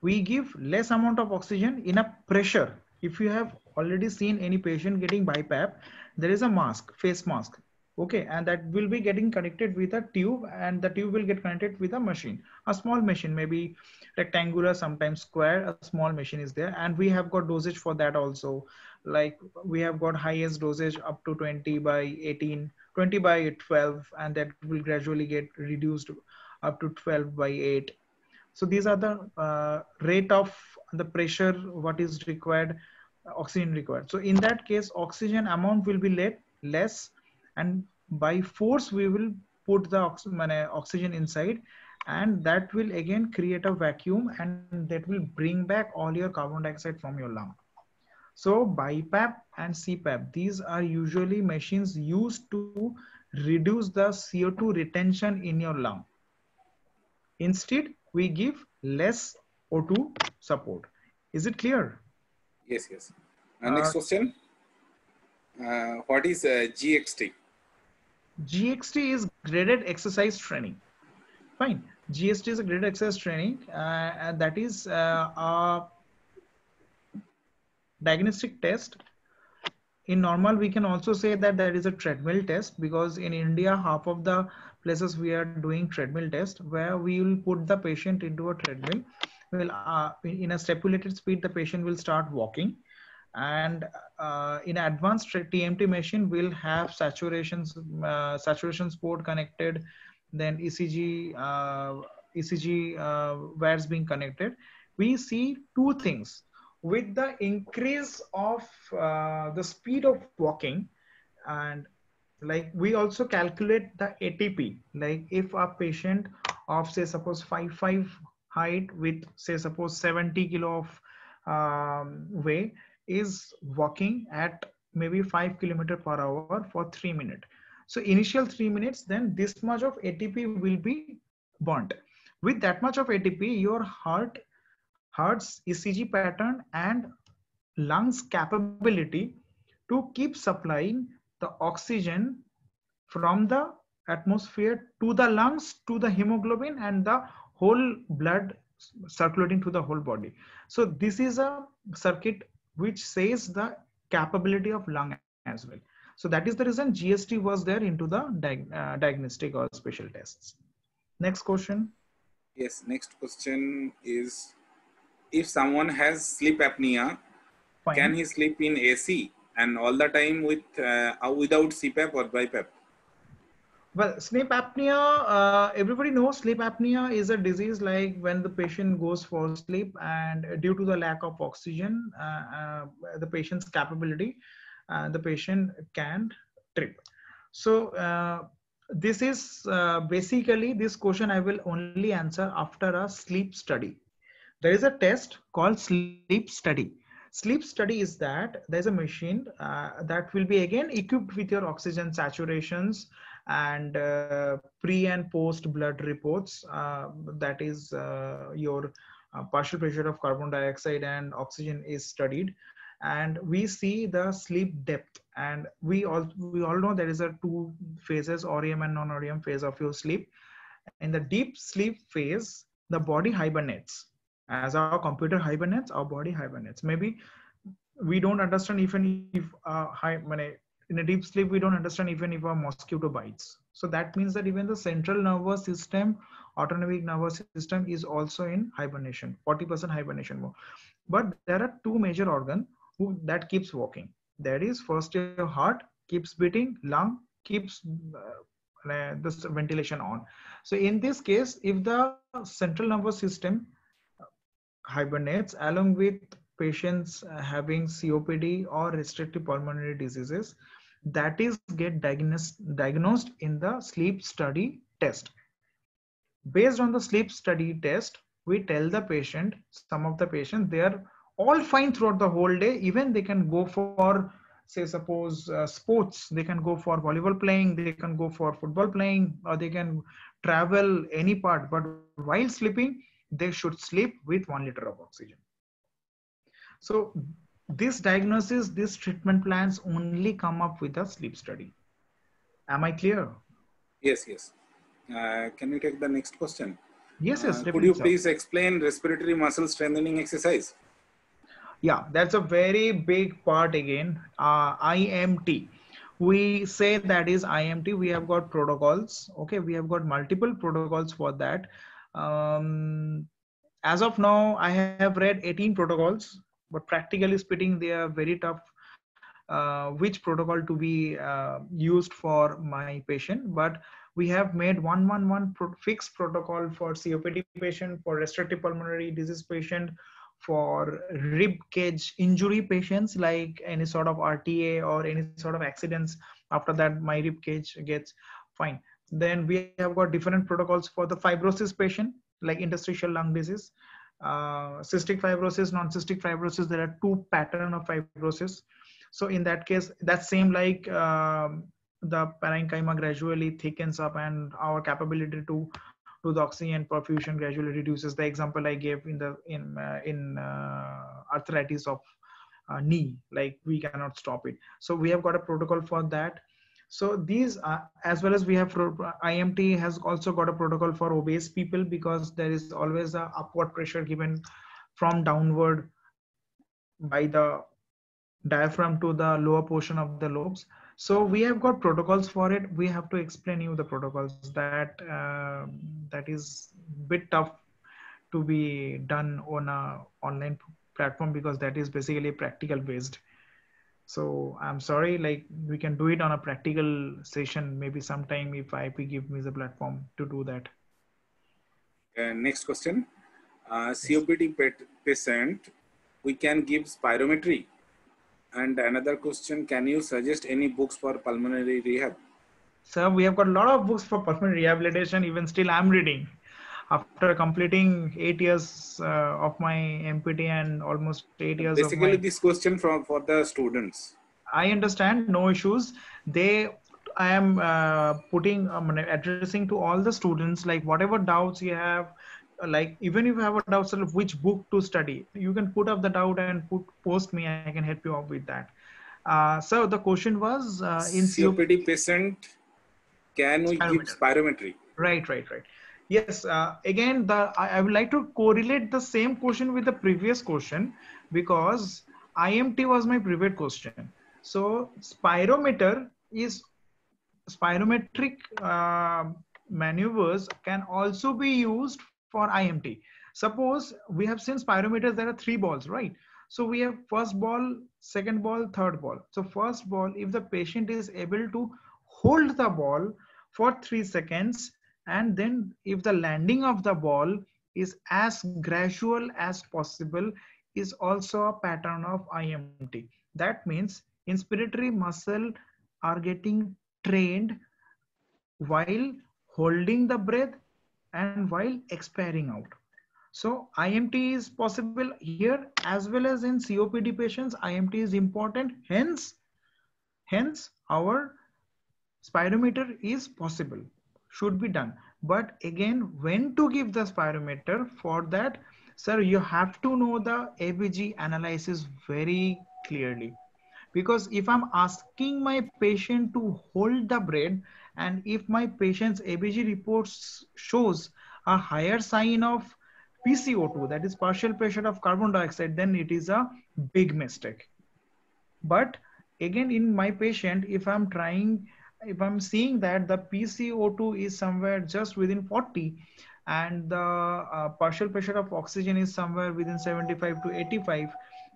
we give less amount of oxygen in a pressure. If you have already seen any patient getting BiPAP, there is a mask, face mask. Okay, and that will be getting connected with a tube, and the tube will get connected with a machine, a small machine, maybe rectangular, sometimes square. A small machine is there, and we have got dosage for that also. Like we have got highest dosage up to 20 by 18, 20 by 12, and that will gradually get reduced up to 12 by 8. So these are the rate of the pressure, what is required, oxygen required. So in that case, oxygen amount will be less, and by force we will put the oxygen inside, and that will again create a vacuum, and that will bring back all your carbon dioxide from your lung. So BiPAP and CPAP, these are usually machines used to reduce the CO2 retention in your lung. Instead, we give less O2 support. Is it clear? Yes, yes. Next question. What is GXT? GXT is graded exercise training. Fine. GST is a graded exercise training, and that is a diagnostic test. In normal, we can also say that there is a treadmill test, because in India, half of the places we are doing treadmill test, where we will put the patient into a treadmill. Well, in a stipulated speed, the patient will start walking, and in advanced TMT machine, we'll have saturation port connected, then ECG wires being connected. We see two things. With the increase of the speed of walking, and like we also calculate the ATP, like if a patient of say suppose 5'5" height with say suppose 70 kilo of weight is walking at maybe 5 km/h for 3 minutes. So initial 3 minutes, then this much of ATP will be burnt. With that much of ATP, your heart's ECG pattern and lungs capability to keep supplying the oxygen from the atmosphere to the lungs, to the hemoglobin, and the whole blood circulating to the whole body. So this is a circuit which says the capability of lung as well. So that is the reason GST was there into the diagnostic or special tests. Next question. Yes, next question is, if someone has sleep apnea, Fine. Can he sleep in AC and all the time with without CPAP or BiPAP? Well, sleep apnea, everybody knows sleep apnea is a disease like when the patient goes for sleep, and due to the lack of oxygen, the patient's capability, the patient can't trip. So this is basically this question I will only answer after a sleep study. There is a test called sleep study. Sleep study is that there's a machine that will be again equipped with your oxygen saturations and pre and post blood reports. That is your partial pressure of carbon dioxide and oxygen is studied, and we see the sleep depth. And we all know there is a two phases, REM and non-REM phase of your sleep. In the deep sleep phase, the body hibernates. As our computer hibernates, our body hibernates. Maybe we don't understand even if in a deep sleep we don't understand even if a mosquito bites. So that means that even the central nervous system, autonomic nervous system, is also in hibernation, 40% hibernation mode. But there are two major organs that keeps working. There is first your heart keeps beating, lung keeps this ventilation on. So in this case, if the central nervous system hibernates along with patients having COPD or restrictive pulmonary diseases, that is get diagnosed in the sleep study test. Based on the sleep study test, we tell the patient, some of the patients, they are all fine throughout the whole day. Even they can go for, say, suppose sports, they can go for volleyball playing, they can go for football playing, or they can travel any part. But while sleeping, they should sleep with 1 liter of oxygen. So this diagnosis, these treatment plans only come up with a sleep study. Am I clear? Yes, yes. Can we take the next question? Yes, yes. Could you please explain respiratory muscle strengthening exercise? Yeah, that's a very big part again. IMT. We say that is IMT. We have got protocols. Okay, we have got multiple protocols for that. As of now, I have read 18 protocols, but practically speaking, they are very tough. Which protocol to be used for my patient, but we have made 111 fixed protocol for COPD patient, for restrictive pulmonary disease patient, for rib cage injury patients, like any sort of RTA or any sort of accidents. After that, my rib cage gets fine. Then we have got different protocols for the fibrosis patient, like interstitial lung disease, cystic fibrosis, non-cystic fibrosis. There are two patterns of fibrosis. So in that case, that same like the parenchyma gradually thickens up and our capability to do the oxygen perfusion gradually reduces. The example I gave in arthritis of knee, like we cannot stop it. So we have got a protocol for that. So these as well as we have IMT has also got a protocol for obese people, because there is always a upward pressure given from downward by the diaphragm to the lower portion of the lobes. So we have got protocols for it. We have to explain you the protocols. That is bit tough to be done on a online platform, because that is basically practical based. So I'm sorry, like we can do it on a practical session maybe sometime if IIP give me the platform to do that. Next question. COPD patient, we can give spirometry. And another question, can you suggest any books for pulmonary rehab? Sir, we have got a lot of books for pulmonary rehabilitation. Even still, I'm reading. After completing 8 years of my MPT and almost 8 years basically of my... this question for the students. I understand, no issues. I am addressing to all the students, like whatever doubts you have, like even if you have a doubt of which book to study, you can put up the doubt and post me. I can help you out with that. So the question was in COPD patient, can we give spirometry? Right. Yes. Again, I would like to correlate the same question with the previous question, because IMT was my previous question. So spirometric maneuvers can also be used for IMT. Suppose we have seen spirometers, there are 3 balls, right? So we have first ball, second ball, third ball. So first ball, if the patient is able to hold the ball for 3 seconds, and then if the landing of the ball is as gradual as possible, is also a pattern of IMT. That means inspiratory muscle are getting trained while holding the breath and while expiring out. So IMT is possible here as well as in COPD patients. IMT is important. Hence our spirometer is possible, should be done. But again, when to give the spirometer, for that, sir, you have to know the ABG analysis very clearly. Because if I'm asking my patient to hold the breath, and if my patient's ABG reports shows a higher sign of PCO2, that is partial pressure of carbon dioxide, then it is a big mistake. But again, in my patient, if I'm seeing that the PCO2 is somewhere just within 40 and the partial pressure of oxygen is somewhere within 75 to 85,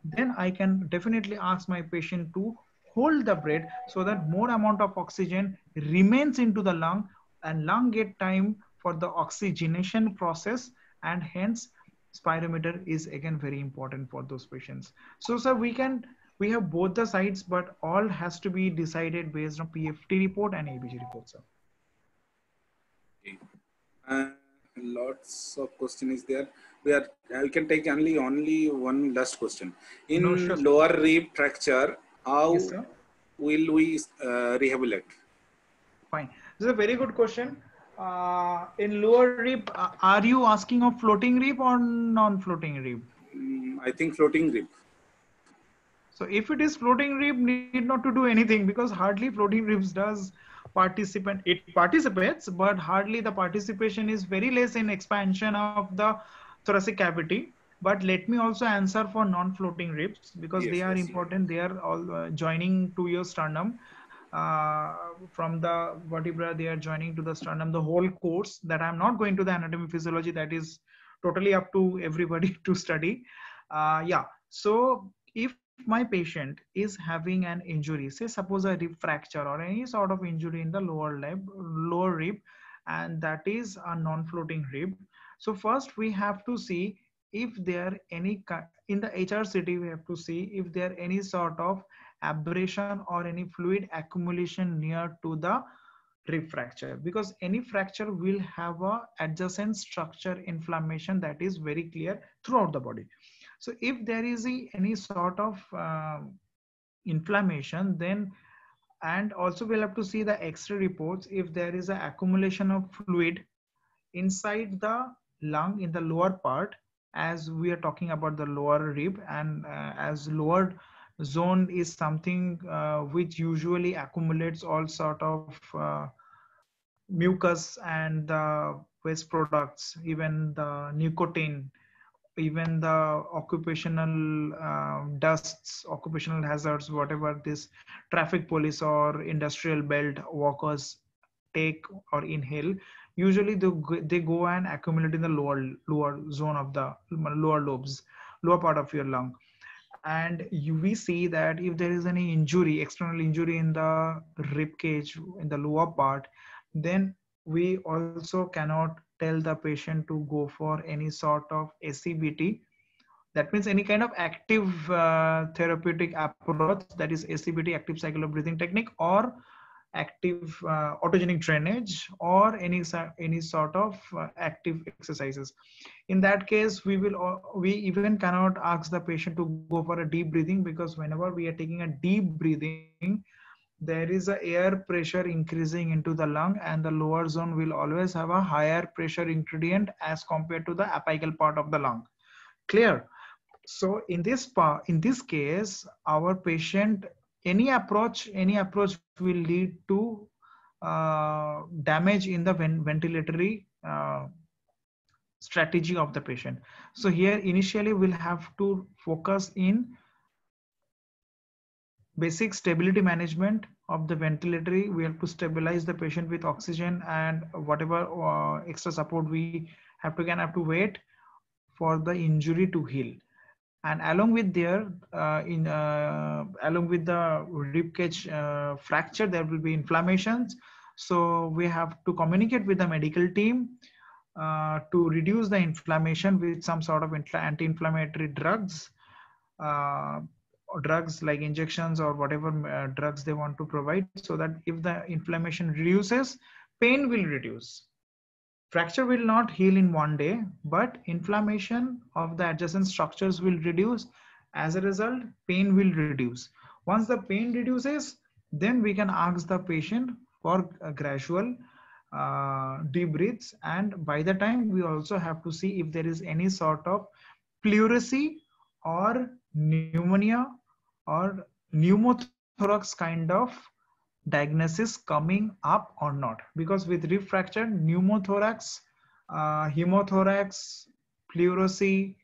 then I can definitely ask my patient to hold the breath so that more amount of oxygen remains into the lung and lung get time for the oxygenation process, and hence spirometer is again very important for those patients. So sir, we have both the sides, but all has to be decided based on PFT report and ABG report, sir. Okay. Lots of question is there. I can take only one last question. In No, sure, lower rib fracture, how yes, sir. will we rehabilitate? Fine. This is a very good question. In lower rib, are you asking of floating rib or non-floating rib? I think floating rib. So if it is floating rib, need not to do anything, because hardly floating ribs does participate. It participates, but hardly the participation is very less in expansion of the thoracic cavity. But let me also answer for non-floating ribs, because they Yes, are yes. important. They are all joining to your sternum. From the vertebra, they are joining to the sternum, the whole course, that I'm not going to the anatomy physiology, that is totally up to everybody to study. Yeah, so if my patient is having an injury, say suppose a rib fracture or any sort of injury in the lower rib, and that is a non-floating rib, so first we have to see if there any in the HRCT, we have to see if there any sort of abrasion or any fluid accumulation near to the rib fracture, because any fracture will have a adjacent structure inflammation that is very clear throughout the body. So if there is any sort of inflammation, then, and also we'll have to see the X-ray reports if there is an accumulation of fluid inside the lung in the lower part, as we are talking about the lower rib, and as lower zone is something which usually accumulates all sort of mucus and the waste products, even the nicotine, even the occupational dusts, occupational hazards, whatever this traffic police or industrial belt workers take or inhale, usually they go and accumulate in the lower zone of the lower lobes, lower part of your lung. And we see that if there is any injury, external injury in the rib cage in the lower part, then we also cannot tell the patient to go for any sort of ACBT. That means any kind of active therapeutic approach, that is ACBT, active cycle of breathing technique, or active autogenic drainage, or any sort of active exercises. In that case, we even cannot ask the patient to go for a deep breathing, because whenever we are taking a deep breathing, there is a air pressure increasing into the lung, and the lower zone will always have a higher pressure ingredient as compared to the apical part of the lung. Clear? So in this case, our patient, any approach will lead to damage in the ventilatory strategy of the patient. So here initially we'll have to focus in basic stability management of the ventilatory. We have to stabilize the patient with oxygen, and whatever extra support we have to wait for the injury to heal. And along with along with the rib cage fracture, there will be inflammations. So we have to communicate with the medical team to reduce the inflammation with some sort of anti-inflammatory drugs, drugs like injections or whatever drugs they want to provide, so that if the inflammation reduces, pain will reduce. Fracture will not heal in one day, but inflammation of the adjacent structures will reduce. As a result, pain will reduce. Once the pain reduces, then we can ask the patient for a gradual deep breaths. And by the time, we also have to see if there is any sort of pleurisy or pneumonia or pneumothorax kind of diagnosis coming up or not, because with rib fracture, pneumothorax, hemothorax, pleurisy,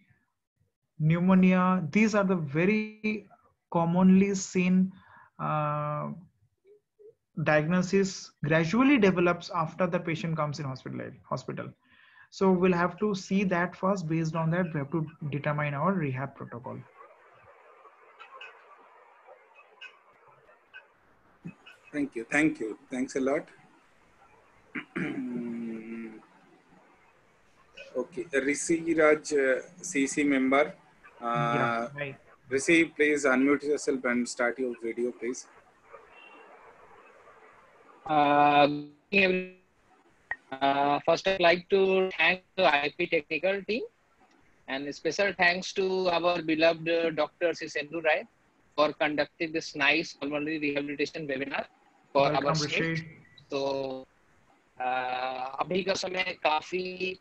pneumonia, these are the very commonly seen diagnosis gradually develops after the patient comes in hospital. So we'll have to see that first. Based on that, we have to determine our rehab protocol. Thank you. Thank you. Thanks a lot. Okay. Rishi Raj, CC member. Yeah, right. Rishi, please unmute yourself and start your video, please. First, I'd like to thank the IP technical team, and special thanks to our beloved Dr. Sindhu Rai for conducting this nice pulmonary rehabilitation webinar for Welcome, our state. Rishi. तो अभी का समय काफी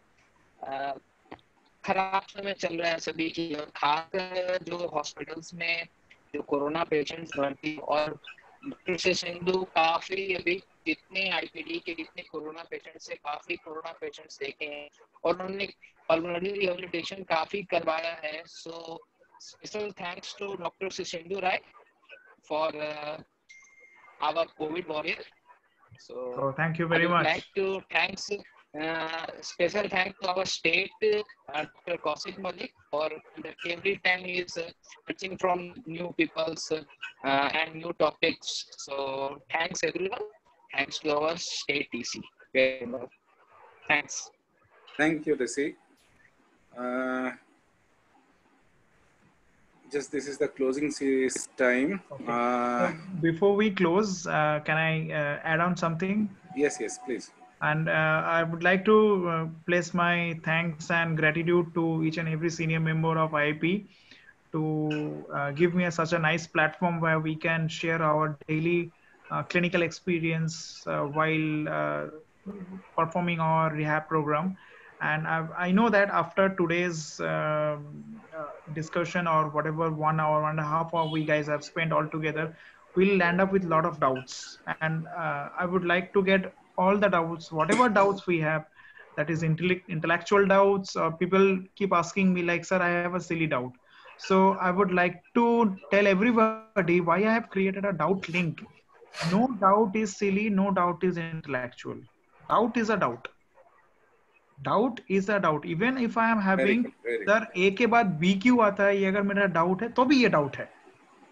खराब समय चल रहा है सभी की, और खासकर जो हॉस्पिटल्स में जो कोरोना पेशेंट्स भर्ती, और डॉक्टर सिंधु काफी अभी जितने आईपीडी के जितने कोरोना पेशेंट्स से काफी कोरोना पेशेंट्स देखे हैं, और उन्होंने पल्मोनरी रिहेबिलिटेशन काफी करवाया है. So special thanks to doctor Sindhu Rai for our COVID warrior. So thank you very much. I would like to thanks special thanks to our state Dr. Kaushik Malik for that every time he is searching from new peoples and new topics. So thanks everyone. Thanks to our state TC. Very much. Thanks. Thank you, Rishi. Just this is the closing series time. Okay. So before we close, can I add on something? Yes, please. And I would like to place my thanks and gratitude to each and every senior member of IIP to give me such a nice platform where we can share our daily clinical experience while performing our rehab program. And I know that after today's discussion or whatever 1 hour, 1.5 hour we guys have spent all together, we'll land up with a lot of doubts. And I would like to get all the doubts, whatever doubts we have, that is intellectual doubts, or people keep asking me like, sir, I have a silly doubt. So I would like to tell everybody why I have created a doubt link. No doubt is silly, no doubt is intellectual. Doubt is a doubt. Doubt is a doubt. Even if I am having sir A के बाद B क्यों आता है, ये अगर मेरा doubt है तो भी ये doubt है.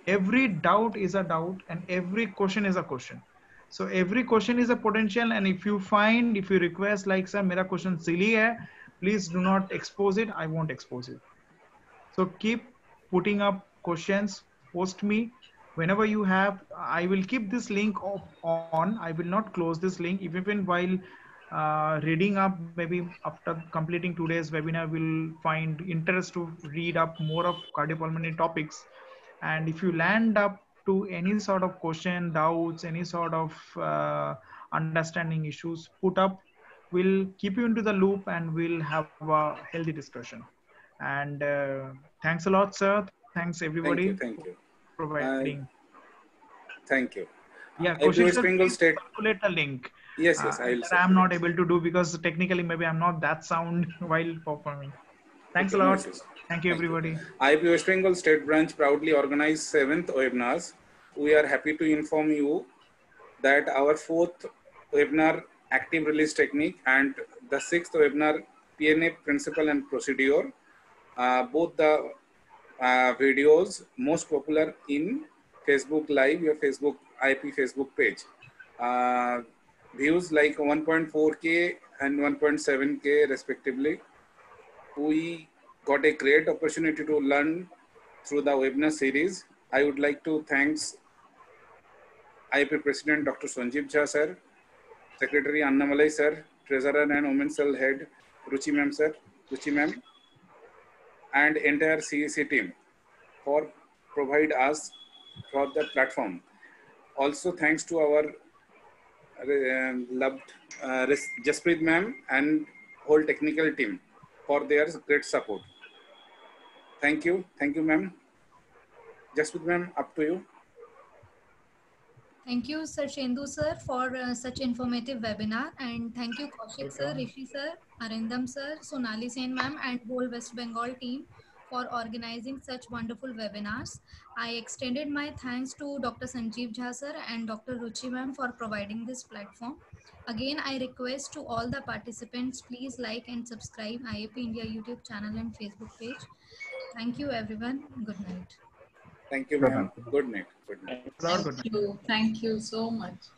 Every doubt is a doubt and every question is a question. So every question is a potential, and if you request like sir मेरा question silly है, please do not expose it. I won't expose it. So keep putting up questions, post me whenever you have. I will keep this link on. I will not close this link. Even while reading up, maybe after completing today's webinar, we'll find interest to read up more of cardiopulmonary topics. And if you land up to any sort of question, doubts, any sort of understanding issues, put up. We'll keep you into the loop and we'll have a healthy discussion. And thanks a lot, sir. Thanks everybody. Thank you. For providing. Thank you. Yeah, Kaushik sir, please circulate the link. Yes, I will. I'm not able to do because technically maybe I'm not that sound while performing. Thanks a lot. Thank you, everybody. IIP West Bengal State Branch proudly organized 7th webinars. We are happy to inform you that our 4th webinar, active release technique, and the 6th webinar, PNA principle and procedure, both the videos most popular in Facebook Live, your Facebook IIP Facebook page. Views like 1.4K and 1.7K respectively. We got a great opportunity to learn through the webinar series. I would like to thanks IAP President Dr. Sanjeev Jha sir, Secretary Annamalai sir, Treasurer and Women's Cell Head Ruchi ma'am sir, Ruchi ma'am, and entire CEC team for provide us for the platform. Also thanks to our loved Jasprit ma'am and whole technical team for their great support. Thank you ma'am. Jasprit ma'am, up to you. Thank you, Sir Shendu sir, for such informative webinar, and thank you, Kaushik sir, Rishi sir, Arindam sir, Sonali Sen ma'am, and whole West Bengal team for organizing such wonderful webinars. I extended my thanks to Dr. Sanjeev Jha sir and Dr. Ruchi ma'am for providing this platform. Again, I request to all the participants, please like and subscribe IAP India YouTube channel and Facebook page. Thank you, everyone. Good night. Thank you, ma'am. Good night. Good night. Thank you so much.